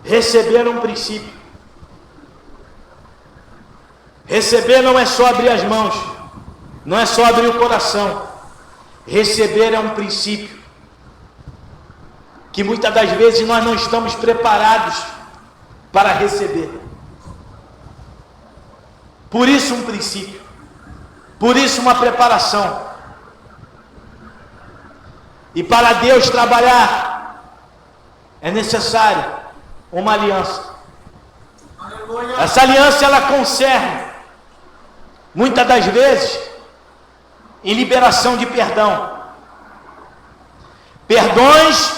[SPEAKER 4] Receber é um princípio. Receber não é só abrir as mãos, não é só abrir o coração. Receber é um princípio que muitas das vezes nós não estamos preparados para receber. Por isso um princípio, por isso uma preparação. E para Deus trabalhar é necessário uma aliança. Essa aliança ela concerne muitas das vezes em liberação de perdão. Perdões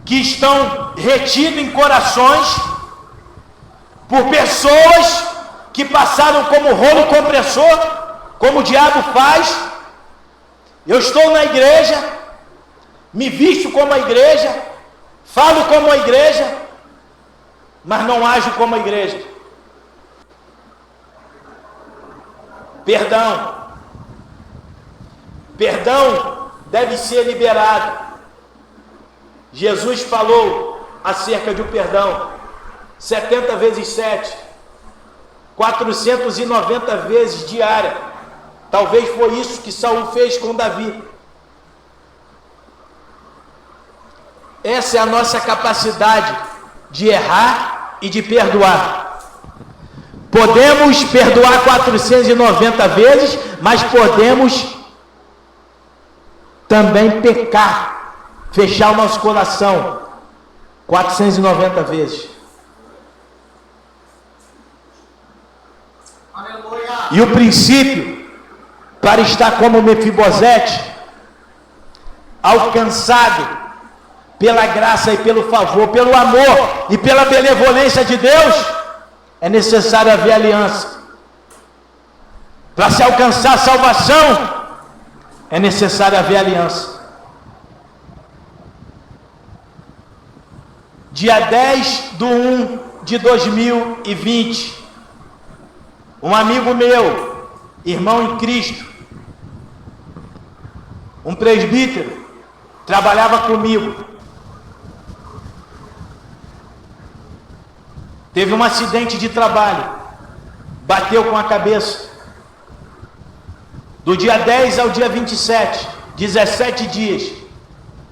[SPEAKER 4] que estão retidos em corações por pessoas que passaram como rolo compressor, como o diabo faz. Eu estou na igreja, me visto como a igreja, falo como a igreja, mas não ajo como a igreja. Perdão. Perdão deve ser liberado. Jesus falou acerca do perdão 70 vezes 7, 490 vezes diária. Talvez foi isso que Saul fez com Davi. Essa é a nossa capacidade de errar e de perdoar. Podemos perdoar 490 vezes, mas podemos também pecar, fechar o nosso coração 490 vezes.
[SPEAKER 1] Aleluia.
[SPEAKER 4] E o princípio para estar como Mefibosete, alcançado pela graça e pelo favor, pelo amor e pela benevolência de Deus, é necessário haver aliança. Para se alcançar a salvação, é necessário haver aliança. Dia 10/1/2020, um amigo meu, irmão em Cristo, um presbítero, trabalhava comigo. Teve um acidente de trabalho, bateu com a cabeça. Do dia 10 ao dia 27, 17 dias,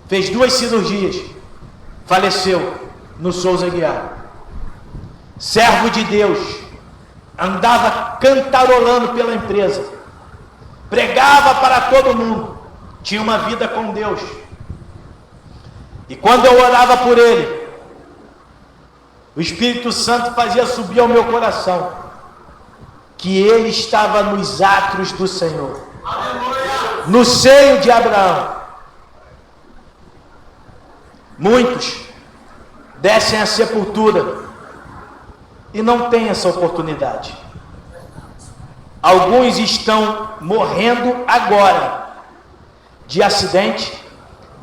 [SPEAKER 4] fez 2 cirurgias, faleceu no Souza Aguiar. Servo de Deus, andava cantarolando pela empresa, pregava para todo mundo, tinha uma vida com Deus. E quando eu orava por ele, o Espírito Santo fazia subir ao meu coração que ele estava nos átrios do Senhor, no seio de Abraão. Muitos descem à sepultura e não têm essa oportunidade. Alguns estão morrendo agora de acidente,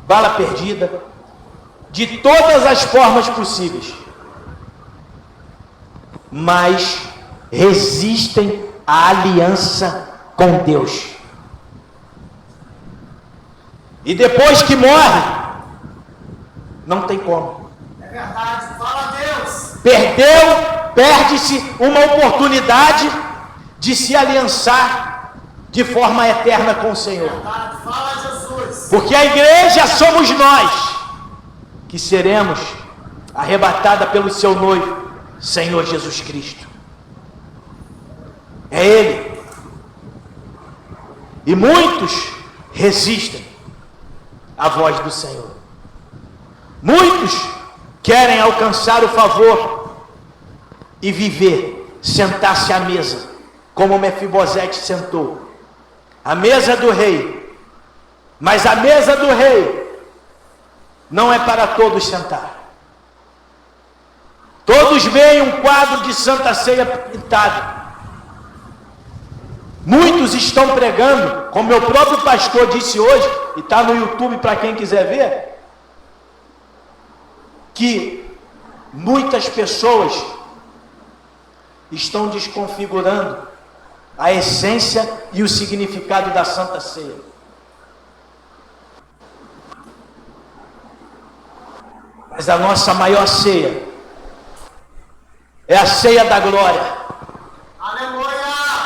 [SPEAKER 4] bala perdida, de todas as formas possíveis, mas resistem à aliança com Deus. E depois que morre, não tem como.
[SPEAKER 1] É verdade, fala a Deus.
[SPEAKER 4] Perde-se uma oportunidade de se aliançar de forma eterna com o Senhor.
[SPEAKER 1] Fala Jesus.
[SPEAKER 4] Porque a igreja somos nós que seremos arrebatada pelo seu noivo, Senhor Jesus Cristo. É Ele. E muitos resistem à voz do Senhor. Muitos querem alcançar o favor e viver, sentar-se à mesa, como Mefibosete sentou, à mesa do rei. Mas a mesa do rei não é para todos sentar. Todos veem um quadro de Santa Ceia pintado, Muitos estão pregando, como meu próprio pastor disse hoje, e está no YouTube para quem quiser ver, que muitas pessoas estão desconfigurando a essência e o significado da Santa Ceia. Mas a nossa maior ceia é a ceia da glória.
[SPEAKER 1] Aleluia!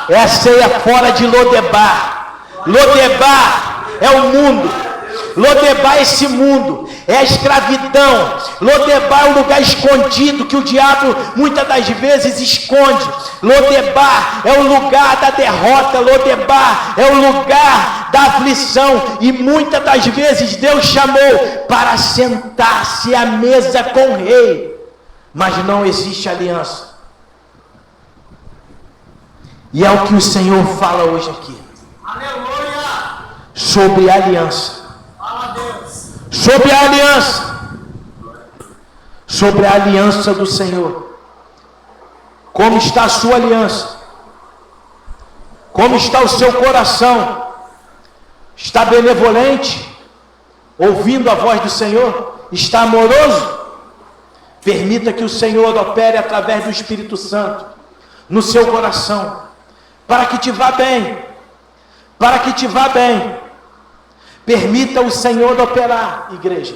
[SPEAKER 4] É a ceia fora de Lodebar. Lodebar é o mundo. Lodebar é esse mundo, é a escravidão. Lodebar é um lugar escondido que o diabo muitas das vezes esconde. Lodebar é o lugar da derrota. Lodebar é o lugar da aflição. E muitas das vezes Deus chamou para sentar-se à mesa com o rei, mas não existe aliança. E é o que o Senhor fala hoje aqui.
[SPEAKER 1] Aleluia!
[SPEAKER 4] Sobre a aliança.
[SPEAKER 1] Fala a Deus.
[SPEAKER 4] Sobre a aliança. Sobre a aliança do Senhor. Como está a sua aliança? Como está o seu coração? Está benevolente? Ouvindo a voz do Senhor? Está amoroso? Permita que o Senhor opere através do Espírito Santo no seu coração, para que te vá bem, para que te vá bem. Permita o Senhor operar, igreja.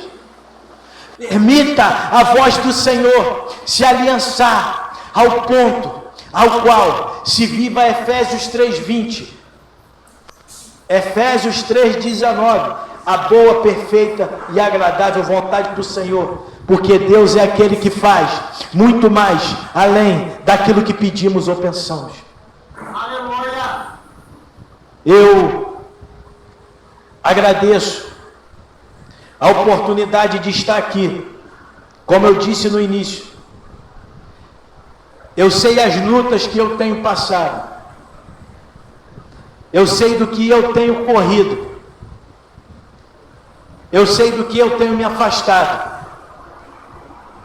[SPEAKER 4] Permita a voz do Senhor se aliançar ao ponto ao qual se viva Efésios 3:20, Efésios 3:19, a boa, perfeita e agradável vontade do Senhor, porque Deus é aquele que faz muito mais além daquilo que pedimos ou pensamos.
[SPEAKER 1] Aleluia!
[SPEAKER 4] Eu agradeço a oportunidade de estar aqui. Como eu disse no início, eu sei as lutas que eu tenho passado, eu sei do que eu tenho corrido, eu sei do que eu tenho me afastado,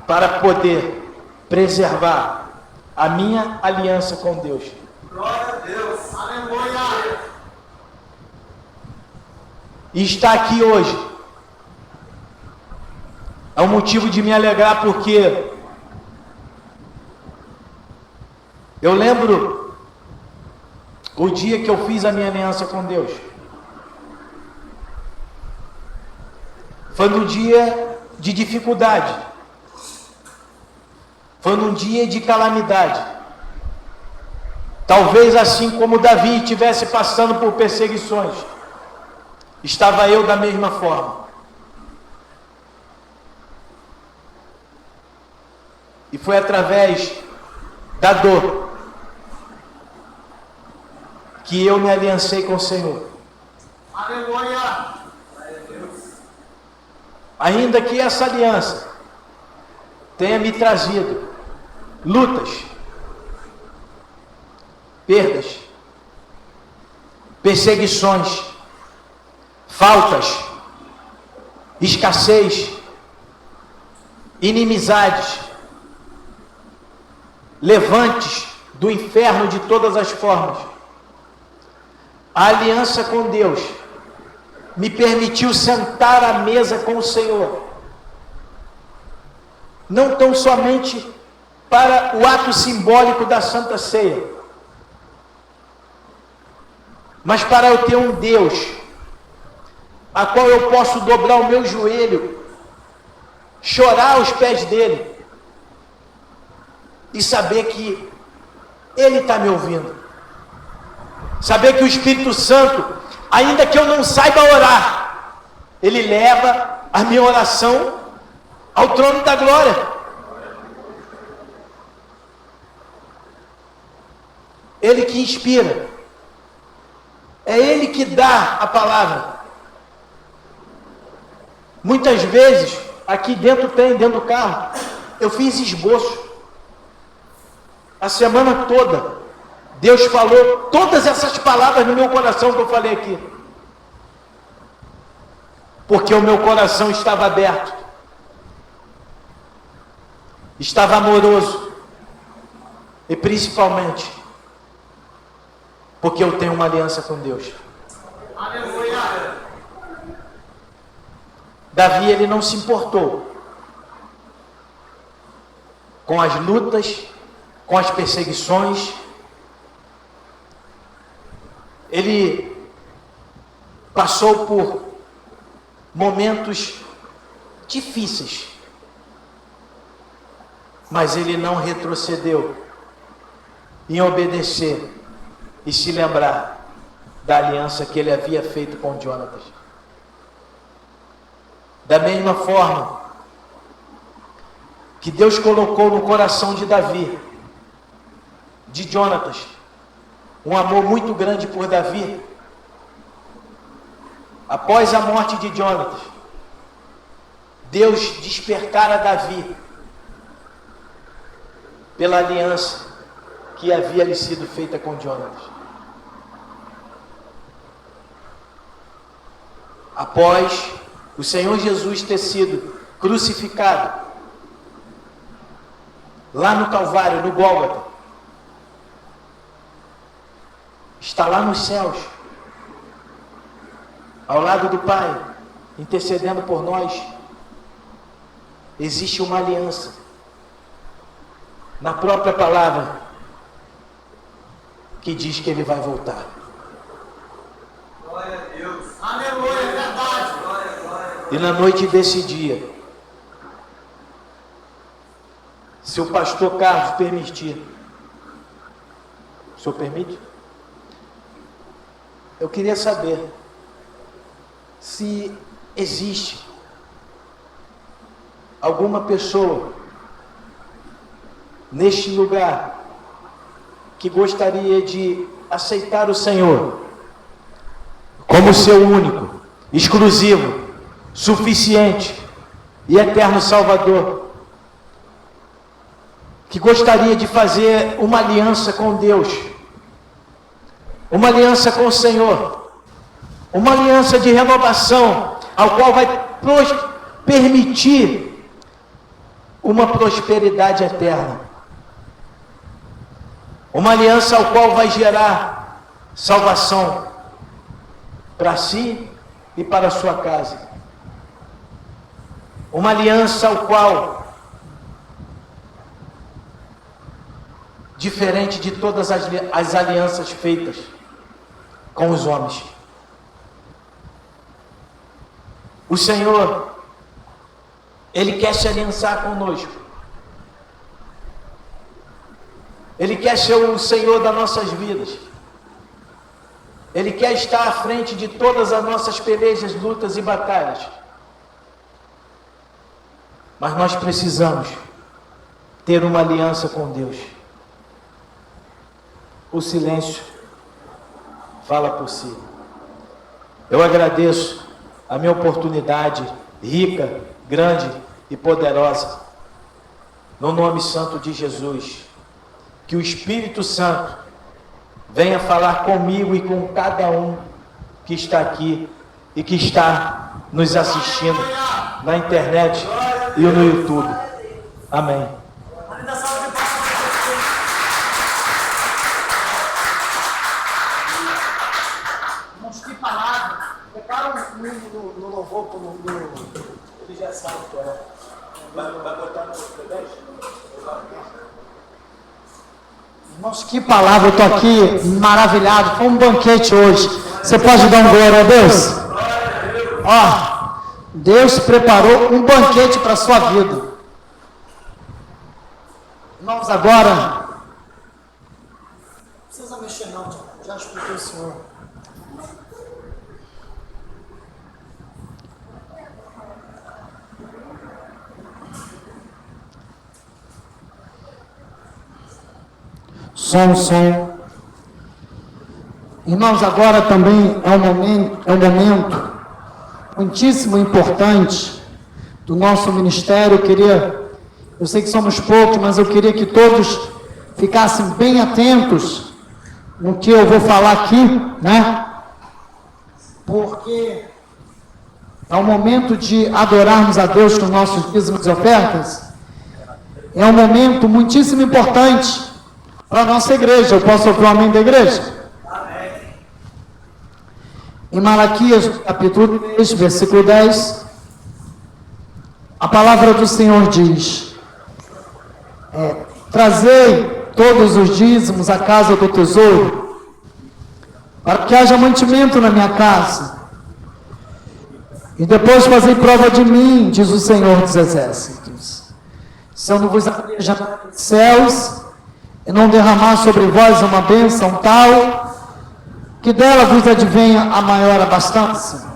[SPEAKER 4] para poder preservar a minha aliança com Deus.
[SPEAKER 1] Glória a Deus! Aleluia!
[SPEAKER 4] E estar aqui hoje é um motivo de me alegrar, porque eu lembro o dia que eu fiz a minha aliança com Deus. Foi num dia de dificuldade, foi num dia de calamidade. Talvez assim como Davi estivesse passando por perseguições, estava eu da mesma forma. E foi através da dor que eu me aliancei com o Senhor.
[SPEAKER 1] Aleluia!
[SPEAKER 4] Ainda que essa aliança tenha me trazido lutas, perdas, perseguições, faltas, escassez, inimizades, levantes do inferno de todas as formas, a aliança com Deus me permitiu sentar à mesa com o Senhor, não tão somente para o ato simbólico da Santa Ceia, mas para eu ter um Deus a qual eu posso dobrar o meu joelho, chorar aos pés dele e saber que ele está me ouvindo, saber que o Espírito Santo, ainda que eu não saiba orar, ele leva a minha oração ao trono da glória. Ele que inspira, é ele que dá a palavra. Muitas vezes, aqui dentro do carro, eu fiz esboço. A semana toda, Deus falou todas essas palavras no meu coração que eu falei aqui. Porque o meu coração estava aberto, estava amoroso, e principalmente, porque eu tenho uma aliança com Deus.
[SPEAKER 1] Aleluia.
[SPEAKER 4] Davi, ele não se importou com as lutas, com as perseguições. Ele passou por momentos difíceis, mas ele não retrocedeu em obedecer e se lembrar da aliança que ele havia feito com Jonatas. Da mesma forma que Deus colocou no coração de Davi, de Jonatas, um amor muito grande por Davi. Após a morte de Jonatas, Deus despertara Davi pela aliança que havia lhe sido feita com Jonatas. Após o Senhor Jesus ter sido crucificado lá no Calvário, no Gólgota, está lá nos céus, ao lado do Pai, intercedendo por nós. Existe uma aliança na própria palavra que diz que ele vai voltar.
[SPEAKER 1] Glória a Deus. Aleluia, é verdade.
[SPEAKER 4] E na noite desse dia, se o pastor Carlos permitir, o senhor permite? Eu queria saber se existe alguma pessoa neste lugar que gostaria de aceitar o Senhor como seu único, exclusivo, suficiente e eterno Salvador, que gostaria de fazer uma aliança com Deus, uma aliança com o Senhor, uma aliança de renovação, ao qual vai permitir uma prosperidade eterna, uma aliança ao qual vai gerar salvação para si e para a sua casa, uma aliança ao qual, diferente de todas as alianças feitas com os homens, o Senhor, Ele quer se aliançar conosco. Ele quer ser o Senhor das nossas vidas. Ele quer estar à frente de todas as nossas pelejas, lutas e batalhas. Mas nós precisamos ter uma aliança com Deus. O silêncio fala por si. Eu agradeço a minha oportunidade rica, grande e poderosa, no nome santo de Jesus. Que o Espírito Santo venha falar comigo e com cada um que está aqui e que está nos assistindo na internet e no YouTube. Amém.
[SPEAKER 1] Irmãos, que palavra. Prepara no louvor, ele já sabe qual é. Vai botar no 10? Irmãos, que palavra, eu estou aqui maravilhado, foi um banquete hoje. Você pode dar um glória a Deus? Ó, Deus preparou um banquete para a sua vida. Irmãos, agora, não precisa mexer não, já expliquei o Senhor. Som. Irmãos, agora também é um momento muitíssimo importante do nosso ministério. Eu sei que somos poucos, mas eu queria que todos ficassem bem atentos no que eu vou falar aqui, né? Porque é o momento de adorarmos a Deus com nossos dízimos e ofertas. É um momento muitíssimo importante para a nossa igreja. Eu posso ouvir o amém da igreja? Amém. Em Malaquias, capítulo 3, versículo 10, a palavra do Senhor diz: trazei todos os dízimos à casa do tesouro, para que haja mantimento na minha casa, e depois fazei prova de mim, diz o Senhor dos Exércitos, se eu não vos abrir os céus, e não derramar sobre vós uma bênção tal, que dela vos advenha a maior abastança.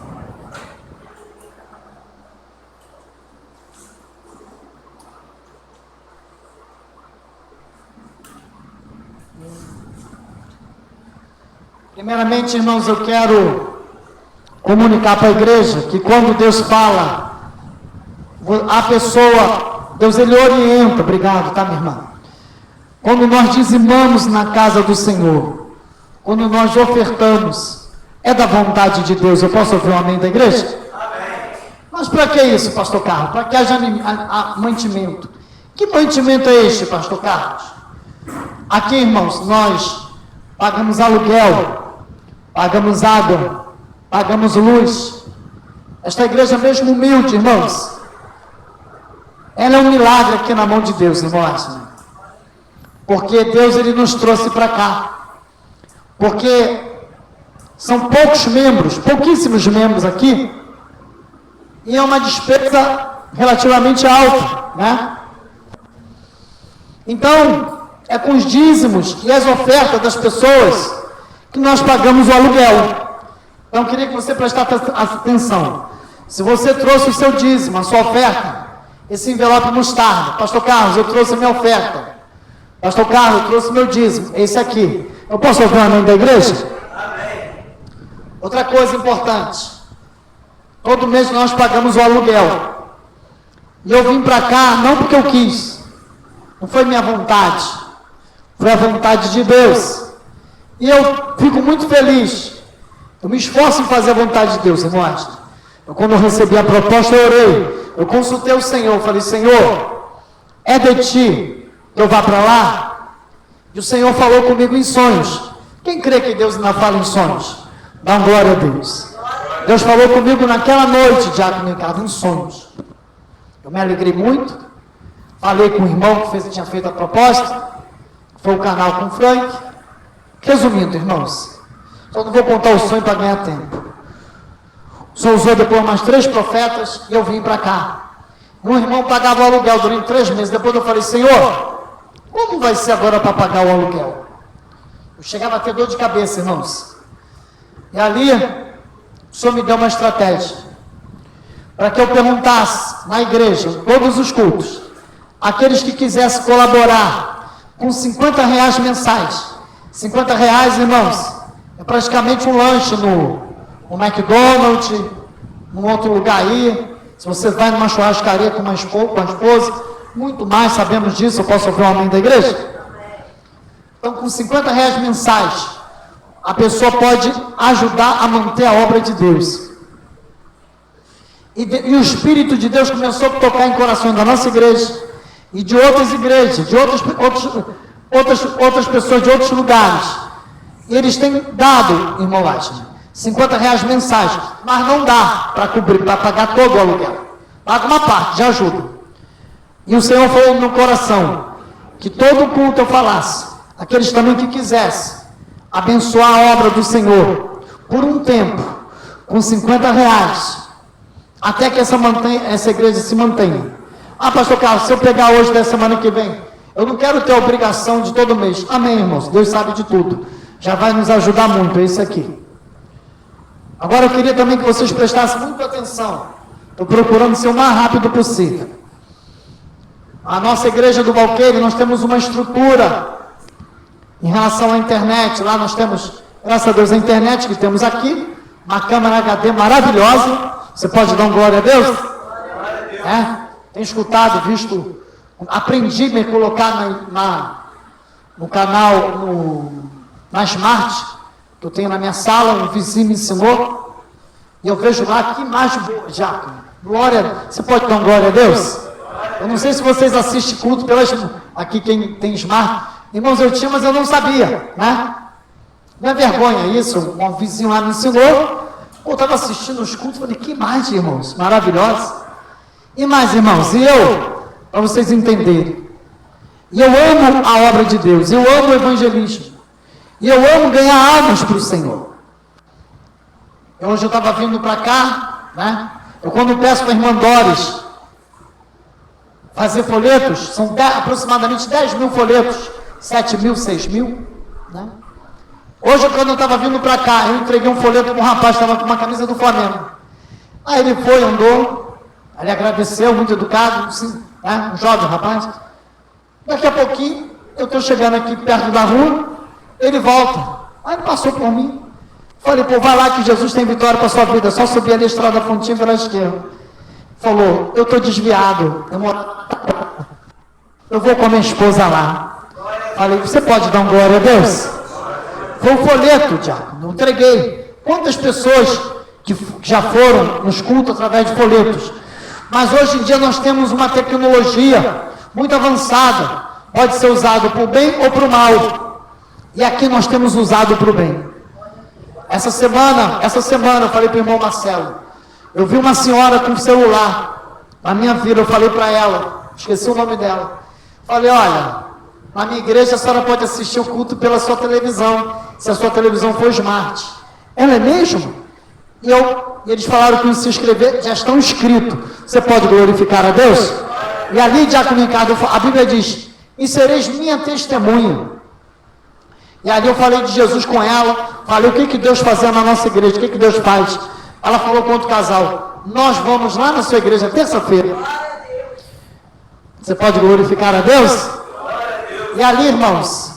[SPEAKER 1] Primeiramente, irmãos, eu quero comunicar para a igreja que quando Deus fala, a pessoa, Deus ele orienta, obrigado, tá, minha irmã? Quando nós dizimamos na casa do Senhor, quando nós ofertamos, é da vontade de Deus. Eu posso ouvir um amém da igreja? Amém. Mas para que isso, pastor Carlos? Para que haja mantimento. Que mantimento é este, pastor Carlos? Aqui, irmãos, nós pagamos aluguel, pagamos água, pagamos luz. Esta igreja mesmo humilde, irmãos, ela é um milagre aqui na mão de Deus, irmãos. Porque Deus ele nos trouxe para cá. Porque são poucos membros, pouquíssimos membros aqui, e é uma despesa relativamente alta, né? Então, é com os dízimos e as ofertas das pessoas que nós pagamos o aluguel. Então, eu queria que você prestasse atenção. Se você trouxe o seu dízimo, a sua oferta, esse envelope mostarda, pastor Carlos, eu trouxe a minha oferta. Pastor Carlos, eu trouxe meu dízimo, esse aqui. Eu posso ouvir o amém da igreja? Amém. Outra coisa importante. Todo mês nós pagamos o aluguel. E eu vim para cá não porque eu quis. Não foi minha vontade. Foi a vontade de Deus. E eu fico muito feliz. Eu me esforço em fazer a vontade de Deus, irmãos. Quando eu recebi a proposta, eu orei. Eu consultei o Senhor. Eu falei, Senhor, é de ti que eu vá para lá? E o Senhor falou comigo em sonhos. Quem crê que Deus ainda fala em sonhos? Dá uma glória a Deus. Deus falou comigo naquela noite, Diácono Ricardo, em sonhos. Eu me alegrei muito. Falei com o irmão que tinha feito a proposta. Foi o canal com o Frank. Resumindo, irmãos, só não vou contar o sonho para ganhar tempo. O Senhor usou depois mais 3 profetas e eu vim para cá. Um irmão pagava o aluguel durante 3 meses. Depois eu falei, Senhor, como vai ser agora para pagar o aluguel? Eu chegava a ter dor de cabeça, irmãos. E ali, o Senhor me deu uma estratégia. Para que eu perguntasse na igreja, em todos os cultos, aqueles que quisessem colaborar com R$50 mensais. R$50, irmãos, é praticamente um lanche no McDonald's, num outro lugar aí. Se você vai numa churrascaria com a esposa, muito mais, sabemos disso. Eu posso ouvir o amém da igreja? Então, com R$50 mensais, a pessoa pode ajudar a manter a obra de Deus. E o Espírito de Deus começou a tocar em corações da nossa igreja e de outras igrejas, de outras pessoas de outros lugares. E eles têm dado, irmão Laje, R$50 mensais, mas não dá para cobrir, para pagar todo o aluguel. Paga uma parte de ajuda. E o Senhor falou no meu coração que todo culto eu falasse, aqueles também que quisessem abençoar a obra do Senhor por um tempo, com R$50, até que essa igreja se mantenha. Ah, pastor Carlos, se eu pegar hoje da semana que vem, eu não quero ter a obrigação de todo mês. Amém, irmãos, Deus sabe de tudo. Já vai nos ajudar muito, é isso aqui. Agora eu queria também que vocês prestassem muita atenção. Estou procurando ser o mais rápido possível. A nossa igreja do Valqueire, nós temos uma estrutura em relação à internet. Lá nós temos, graças a Deus, a internet que temos aqui, uma câmera HD maravilhosa. Você pode dar um glória a Deus? Tem escutado, visto, aprendi a me colocar no canal, na Smart, que eu tenho na minha sala, um vizinho me ensinou, e eu vejo lá que imagem boa, Diácono. Glória, você pode dar um glória a Deus? Eu não sei se vocês assistem culto aqui quem tem Smart. Irmãos, eu tinha, mas eu não sabia, né? Não é vergonha isso, um vizinho lá me ensinou, Pô, eu estava assistindo os cultos, falei, que imagem, irmãos, maravilhosa. E mais, irmãos, e eu, para vocês entenderem, e eu amo a obra de Deus, eu amo o evangelismo, e eu amo ganhar almas para o Senhor. Hoje eu estava vindo para cá, né? Eu quando peço para a irmã Doris fazer folhetos, são aproximadamente 10 mil folhetos, 7 mil, 6 mil, né? Hoje, quando eu estava vindo para cá, eu entreguei um folheto para um rapaz que estava com uma camisa do Flamengo. Aí ele foi, andou, ele agradeceu, muito educado, sim, né? Um jovem rapaz. Daqui a pouquinho, eu estou chegando aqui perto da rua, ele volta. Aí ele passou por mim. Falei, pô, vai lá que Jesus tem vitória para a sua vida, só subir ali a estrada da Fontinha pela esquerda. Falou, eu estou desviado, eu vou com a minha esposa lá. Falei, você pode dar um glória a Deus? Foi um folheto, diácono, eu entreguei. Quantas pessoas que já foram nos cultos através de folhetos? Mas hoje em dia nós temos uma tecnologia muito avançada, pode ser usado para o bem ou para o mal. E aqui nós temos usado para o bem. Essa semana eu falei para o irmão Marcelo, eu vi uma senhora com celular na minha vida, eu falei para ela, esqueci o nome dela, falei, olha, na minha igreja a senhora pode assistir o culto pela sua televisão, se a sua televisão for smart. Ela é mesmo? E eles falaram que se inscrever, já estão inscritos, você pode glorificar a Deus? E ali, diácono Ricardo, a Bíblia diz, e sereis minha testemunha. E ali eu falei de Jesus com ela, falei o que Deus fazia na nossa igreja, o que Deus faz. Ela falou com outro casal, nós vamos lá na sua igreja terça-feira. Você pode glorificar a Deus? E ali, irmãos,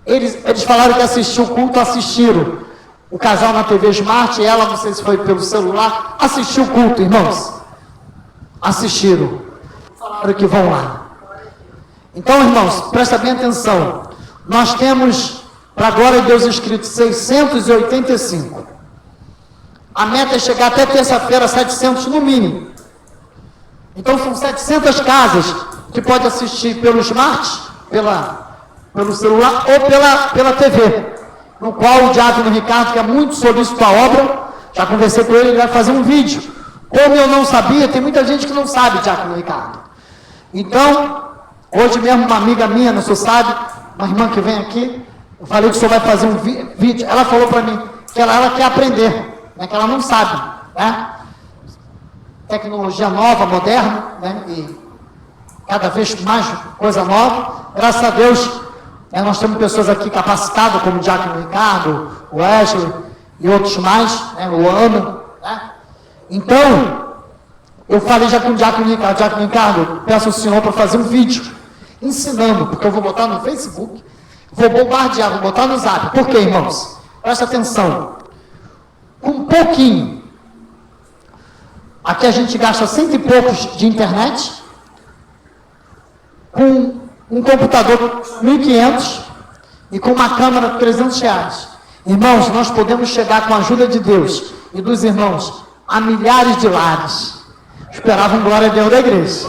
[SPEAKER 1] eles falaram que assistiu o culto, assistiram. O casal na TV Smart, e ela, não sei se foi pelo celular, assistiu o culto, irmãos. Assistiram. Falaram que vão lá. Então, irmãos, presta bem atenção. Nós temos, para a glória de Deus, inscritos 685. A meta é chegar até terça-feira a 700 no mínimo. Então são 700 casas que pode assistir pelo smart, pelo celular ou pela TV. No qual o diácono Ricardo, que é muito solícito à obra, já conversei com ele vai fazer um vídeo. Como eu não sabia, tem muita gente que não sabe, diácono Ricardo. Então, hoje mesmo uma amiga minha, não sou sabe, uma irmã que vem aqui, eu falei que o senhor vai fazer um vídeo, ela falou para mim que ela quer aprender, né, que ela não sabe, né? Tecnologia nova, moderna, né? E cada vez mais coisa nova, graças a Deus, nós temos pessoas aqui capacitadas, como o diácono Ricardo, o Wesley e outros mais, né? O Ana, né? Então, eu falei já com o diácono Ricardo, peço ao senhor para fazer um vídeo, ensinando, porque eu vou botar no Facebook, vou bombardear, vou botar no Zap. Por quê, irmãos? Presta atenção. Com um pouquinho, aqui a gente gasta 100 e poucos de internet, com um computador 1.500 e com uma câmera de 300 reais. Irmãos, nós podemos chegar com a ajuda de Deus e dos irmãos a milhares de lares. Esperavam glória a Deus da igreja.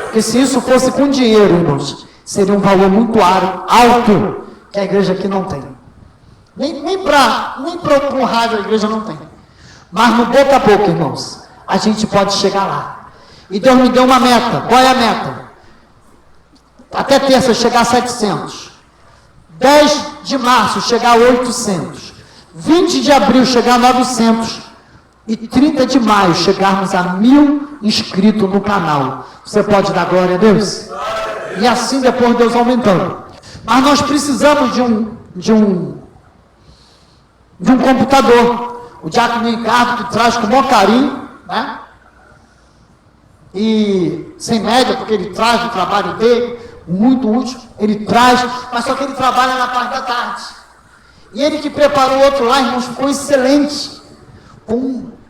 [SPEAKER 1] Porque se isso fosse com dinheiro, irmãos, seria um valor muito alto que a igreja aqui não tem. Nem para um rádio a igreja não tem. Mas no boca a boca, irmãos, a gente pode chegar lá. E Deus me deu uma meta. Qual é a meta? Até terça chegar a 700. 10 de março chegar a 800. 20 de abril chegar a 900. E 30 de maio chegarmos a 1.000 inscritos no canal. Você pode dar glória a Deus? E assim depois Deus aumentando. Mas nós precisamos de um computador. O diácono Ricardo que traz com o maior carinho, né? E sem média, porque ele traz o trabalho dele, muito útil, ele traz, mas só que ele trabalha na parte da tarde. E ele que preparou o outro lá, irmãos, ficou excelente.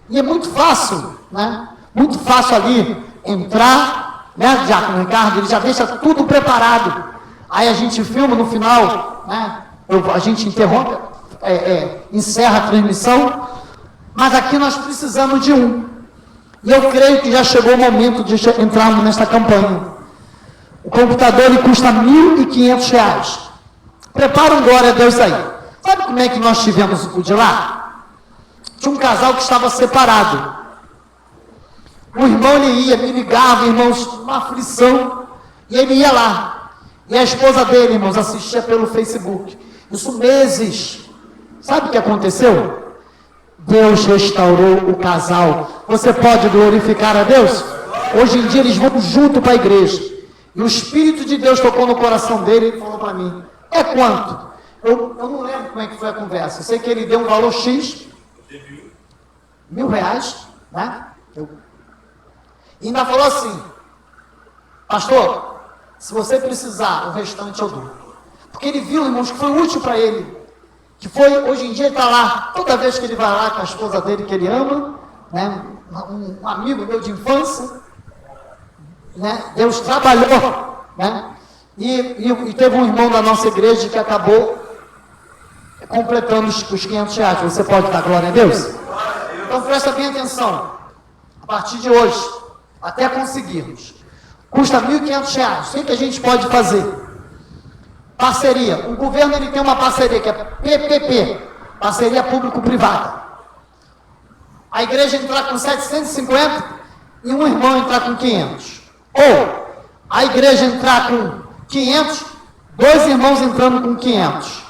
[SPEAKER 1] E é muito fácil, né? Muito fácil ali entrar, né, diácono Ricardo, ele já deixa tudo preparado. Aí a gente filma no final, né? A gente interrompe, encerra a transmissão, mas aqui nós precisamos de um. E eu creio que já chegou o momento de entrarmos nesta campanha. O computador ele custa R$1.500. Prepara um glória a Deus aí. Sabe como é que nós tivemos o de lá? tinha um casal que estava separado. O irmão, ele ia, me ligava, irmãos, uma aflição, e ele ia lá. E a esposa dele, irmãos, assistia pelo Facebook. Isso meses. Sabe o que aconteceu? Deus restaurou o casal. Você pode glorificar a Deus? Hoje em dia eles vão junto para a igreja. E o Espírito de Deus tocou no coração dele e falou para mim, é quanto? Eu não lembro como é que foi a conversa. Eu sei que ele deu um valor X. R$1.000, né? E ainda falou assim, pastor, se você precisar, o restante eu dou. Porque ele viu, irmãos, que foi útil para ele. Que foi, hoje em dia ele está lá, toda vez que ele vai lá com a esposa dele que ele ama, né? Um amigo meu de infância, né? Deus trabalhou, né? E teve um irmão da nossa igreja que acabou completando os R$500. Você pode dar glória a Deus? Então presta bem atenção. A partir de hoje, até conseguirmos, custa R$1.500. O que a gente pode fazer? Parceria. O governo, ele tem uma parceria que é PPP, parceria público-privada. A igreja entrar com 750 e um irmão entrar com 500. Ou a igreja entrar com 500, dois irmãos entrando com 500.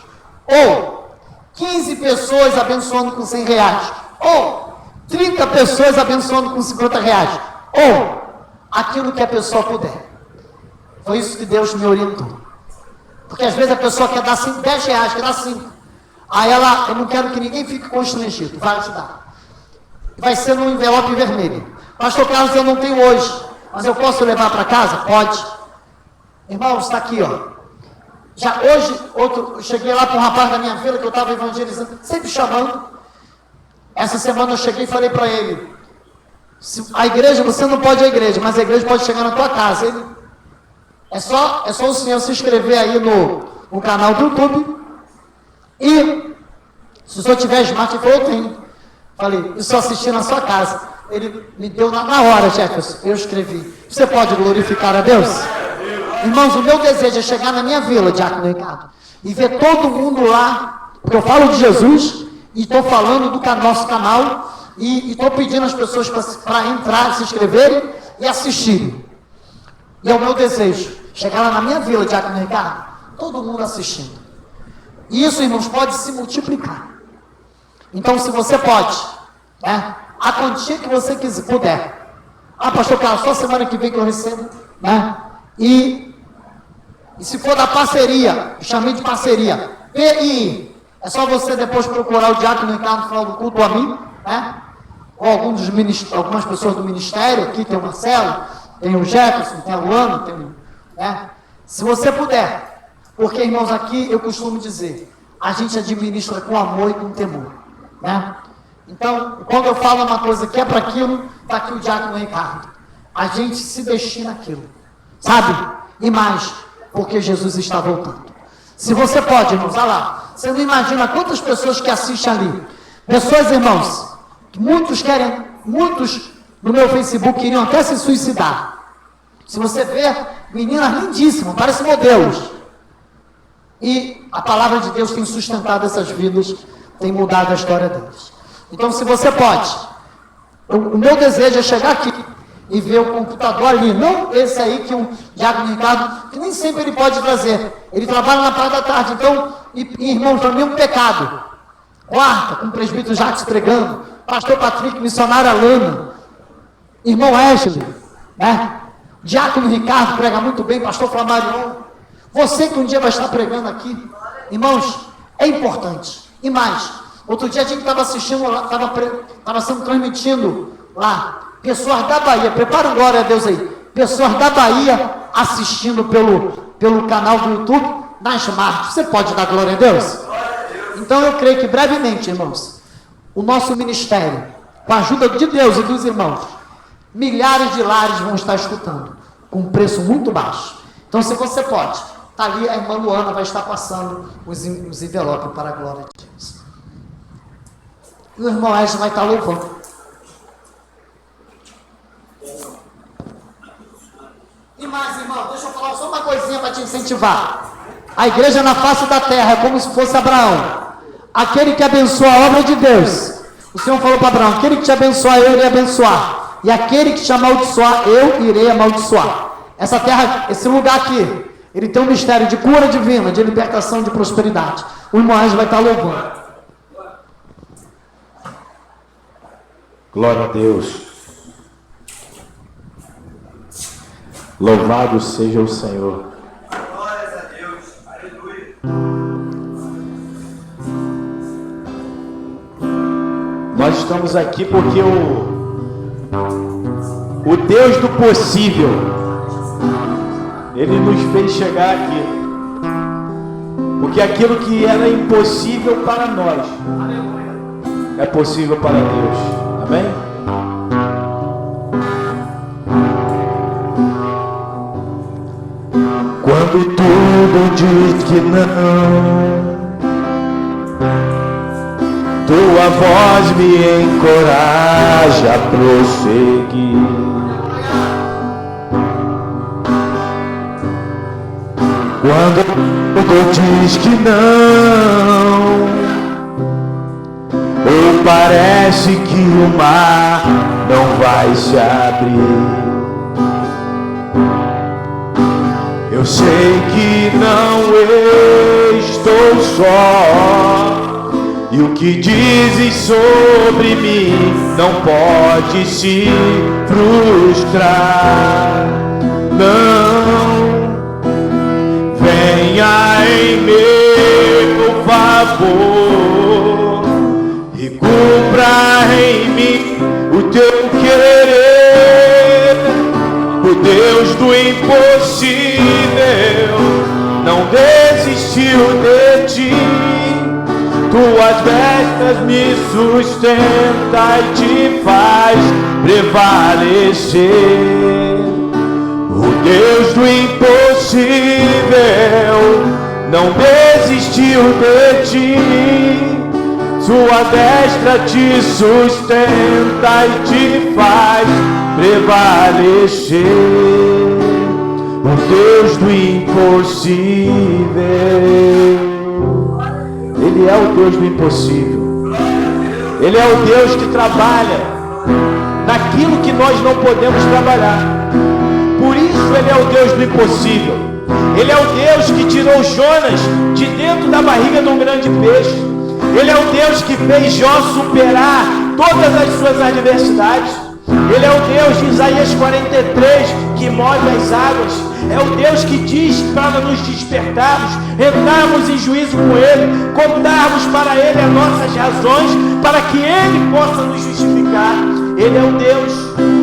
[SPEAKER 1] Ou 15 pessoas abençoando com R$100. Ou 30 pessoas abençoando com R$50. Ou aquilo que a pessoa puder. Foi isso que Deus me orientou. Porque às vezes a pessoa quer dar R$10, quer dar 5. Aí ela, eu não quero que ninguém fique constrangido, vai ajudar. Vai ser num envelope vermelho. Pastor Carlos, eu não tenho hoje, mas eu posso levar para casa? Pode. Irmãos, está aqui, ó. Já hoje, eu cheguei lá para um rapaz da minha vila que eu estava evangelizando, sempre chamando. Essa semana eu cheguei e falei para ele, a igreja, você não pode ir à igreja, mas a igreja pode chegar na tua casa. Ele, é só o senhor se inscrever aí no canal do YouTube. E se o senhor tiver smart, ele falou, eu tenho. Falei, e só assistir na sua casa. Ele me deu na hora, Jefferson, eu escrevi. Você pode glorificar a Deus? Irmãos, o meu desejo é chegar na minha vila, Diácono Ricardo, e ver todo mundo lá, porque eu falo de Jesus, e estou falando do nosso canal, e estou pedindo às pessoas para entrar, se inscreverem e assistirem. E é o meu desejo, chegar lá na minha vila, Diácono Ricardo, todo mundo assistindo. E isso, irmãos, pode se multiplicar. Então, se você pode, né, a quantia que você puder. Ah, pastor Carlos, só semana que vem que eu recebo, né? E se for da parceria, eu chamei de parceria, PI, é só você depois procurar o Diácono Ricardo no final do culto, ou a mim, né? Ou algumas pessoas do ministério, aqui tem o Marcelo, tem o Jefferson, tem a Luana, tem, né? Se você puder, porque, irmãos, aqui eu costumo dizer, a gente administra com amor e com temor, né? Então, quando eu falo uma coisa que é para aquilo, está aqui o Diácono Ricardo. A gente se destina àquilo, sabe? E mais, porque Jesus está voltando. Se você pode, irmãos, olha lá, você não imagina quantas pessoas que assistem ali. Pessoas, irmãos, que muitos no meu Facebook queriam até se suicidar. Se você ver, meninas lindíssimas, parecem modelos. E a palavra de Deus tem sustentado essas vidas, tem mudado a história deles. Então, se você pode, o meu desejo é chegar aqui e ver o computador ali, não esse aí que o Diácono Ricardo, que nem sempre ele pode trazer, ele trabalha na parte da tarde, então, irmãos, para mim é um pecado. Quarta, com o presbítero Jacques pregando, pastor Patrick, missionária Lana, irmão Ashley, né? Diácono Ricardo prega muito bem, pastor Flamarion, você que um dia vai estar pregando aqui, irmãos, é importante. E mais, outro dia a gente estava assistindo lá, estava sendo transmitindo lá, pessoas da Bahia, prepara um glória a Deus aí, pessoas da Bahia assistindo pelo canal do YouTube, na Smart. Você pode dar glória a Deus? Então eu creio que brevemente, irmãos, o nosso ministério, com a ajuda de Deus e dos irmãos, milhares de lares vão estar escutando, com um preço muito baixo. Então, se você pode, está ali, a irmã Luana vai estar passando os envelopes para a glória de Deus. E o irmão Edson vai estar louvando. E mais, irmão, deixa eu falar só uma coisinha para te incentivar. A igreja na face da terra é como se fosse Abraão. Aquele que abençoa a obra de Deus, O Senhor falou para Abraão: aquele que te abençoar, eu irei abençoar. E aquele que te amaldiçoar, eu irei amaldiçoar. Essa terra, esse lugar aqui, ele tem um mistério de cura divina, de libertação, de prosperidade. O irmão Ângelo vai estar louvando.
[SPEAKER 4] Glória a Deus. Louvado seja o Senhor.
[SPEAKER 5] Glórias a Deus. Aleluia.
[SPEAKER 4] Nós estamos aqui porque o Deus do possível, Ele nos fez chegar aqui. Porque aquilo que era impossível para nós é possível para Deus. Amém?
[SPEAKER 3] Quando tudo diz que não, tua voz me encoraja a prosseguir. Quando tudo diz que não, ou parece que o mar não vai se abrir, eu sei que não estou só, e o que dizes sobre mim não pode se frustrar. Não, venha em meu favor e cumpra em mim o teu querer. O Deus do impossível não desistiu de ti. Tuas vestes me sustenta e te faz prevalecer. O Deus do impossível não desistiu de ti. Sua destra te sustenta e te faz prevalecer. O Deus do impossível, Ele é o Deus do impossível. Ele é o Deus que trabalha naquilo que nós não podemos trabalhar. Por isso Ele é o Deus do impossível. Ele é o Deus que tirou Jonas de dentro da barriga de um grande peixe. Ele é o Deus que fez Jó superar todas as suas adversidades. Ele é o Deus de Isaías 43 que move as águas. É o Deus que diz para nos despertarmos, entrarmos em juízo com Ele, contarmos para Ele as nossas razões, para que Ele possa nos justificar. Ele é o Deus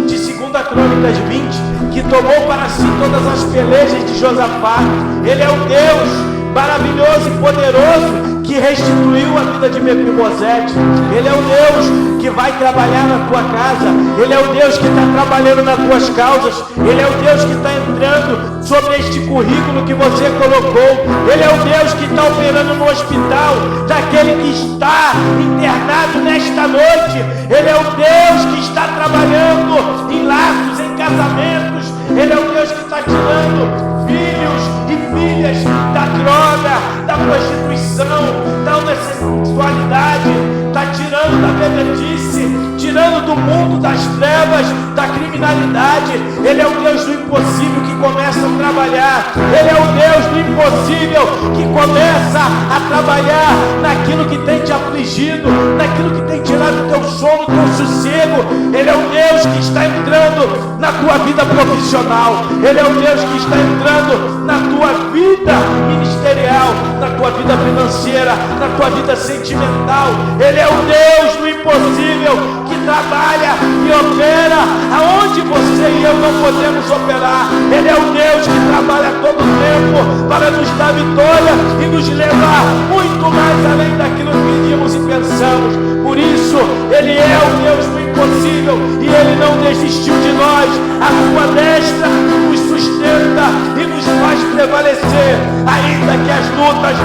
[SPEAKER 3] de 2 Crônicas 20, que tomou para si todas as pelejas de Josafá. Ele é o Deus maravilhoso e poderoso que restituiu a vida de Mefibosete. Ele é o Deus que vai trabalhar na tua casa. Ele é o Deus que está trabalhando nas tuas causas. Ele é o Deus que está entrando sobre este currículo que você colocou. Ele é o Deus que está operando no hospital daquele que está internado nesta noite. Ele é o Deus que está trabalhando em laços, em casamentos. Ele é o Deus que está tirando filhos e filhas da droga, da prostituição, da homossexualidade, está tirando da bebedice, tirando do mundo das trevas, da criminalidade. Ele é o Deus do impossível que começa a trabalhar. Ele é o Deus do impossível que começa a trabalhar naquilo que tem te afligido, naquilo que tem tirado o teu sono, o teu sossego. Ele é o Deus que está entrando na tua vida profissional. Ele é o Deus que está entrando na tua vida ministerial, na tua vida financeira, na tua vida sentimental. Ele é o Deus do impossível que trabalha e opera aonde você e eu não podemos operar. Ele é o Deus que trabalha todo o tempo para nos dar vitória e nos levar muito mais além daquilo que pedimos e pensamos. Por isso, Ele é o Deus do impossível e Ele não desistiu de nós. A sua destra nos sustenta e nos faz prevalecer, ainda que as lutas,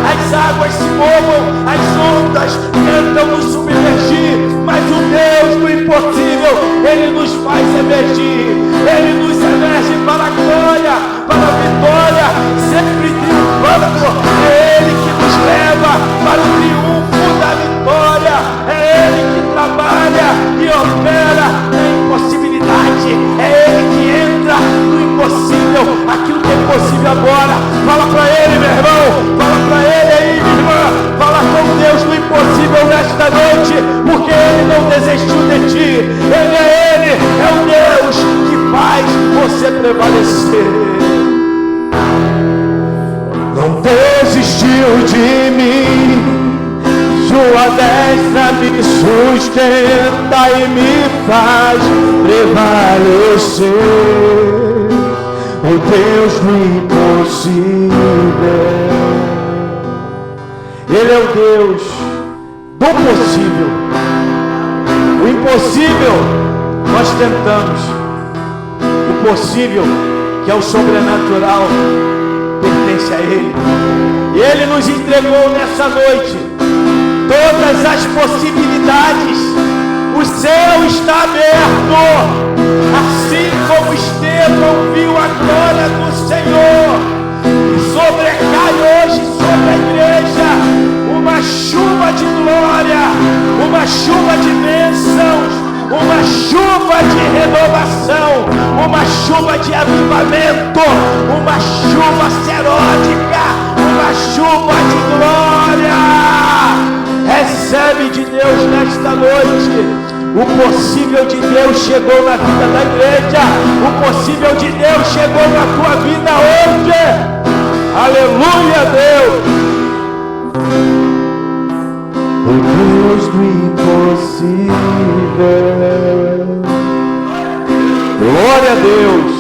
[SPEAKER 3] as águas se movam, as ondas tentam nos submergir, mas o Deus do impossível, Ele nos faz emergir. Ele nos emerge para a glória, para a vitória, sempre triunfando. É Ele que nos leva para o triunfo da vitória. prevalecer. Não desistiu de mim, sua destra me sustenta e me faz prevalecer. O Deus do impossível, Ele é o Deus do possível. O impossível nós tentamos, o possível, que é o sobrenatural, pertence a Ele. E Ele nos entregou nessa noite todas as possibilidades. O céu está aberto, assim como Estevão viu a glória do Senhor. E sobrecai hoje sobre a igreja uma chuva de glória, uma chuva de bênçãos, uma chuva de renovação, uma chuva de avivamento, uma chuva seródica, uma chuva de glória. Recebe de Deus nesta noite. O possível de Deus chegou na vida da igreja. O possível de Deus chegou na tua vida hoje. Aleluia, Deus. O Deus do impossível. Glória a Deus.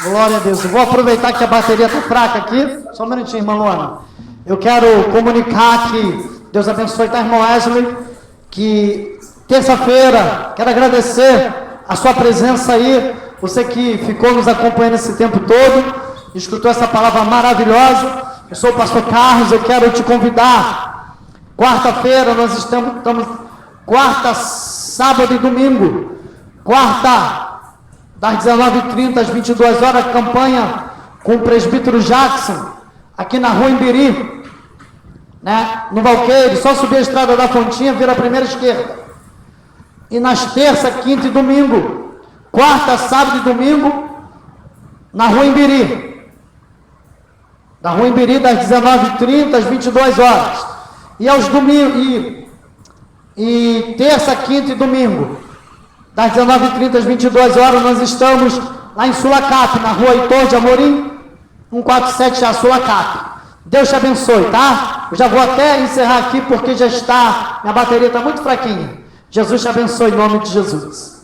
[SPEAKER 1] Glória a Deus. Eu vou aproveitar que a bateria está fraca aqui. Só um minutinho, irmã Luana. Eu quero comunicar que Deus abençoe, tá, irmão Wesley? Que terça-feira, quero agradecer a sua presença aí. Você que ficou nos acompanhando esse tempo todo, escutou essa palavra maravilhosa. Eu sou o pastor Carlos, eu quero te convidar. Quarta-feira nós estamos quarta, sábado e domingo. Quarta, das 19h30 às 22 horas, campanha com o presbítero Jackson, aqui na rua Imbiri, né? No Valqueire, só subir a estrada da Fontinha, vira a primeira esquerda. E nas terça, quinta e domingo, quarta, sábado e domingo, na rua Imbiri. Da rua Imbiri, das 19h30 às 22 horas. E aos domingos, e terça, quinta e domingo, das 19h30 às 22 horas, nós estamos lá em Sulacap, na rua Heitor de Amorim, 147A Sulacap. Deus te abençoe, tá? Eu já vou até encerrar aqui, porque já está, minha bateria está muito fraquinha. Jesus te abençoe em nome de Jesus.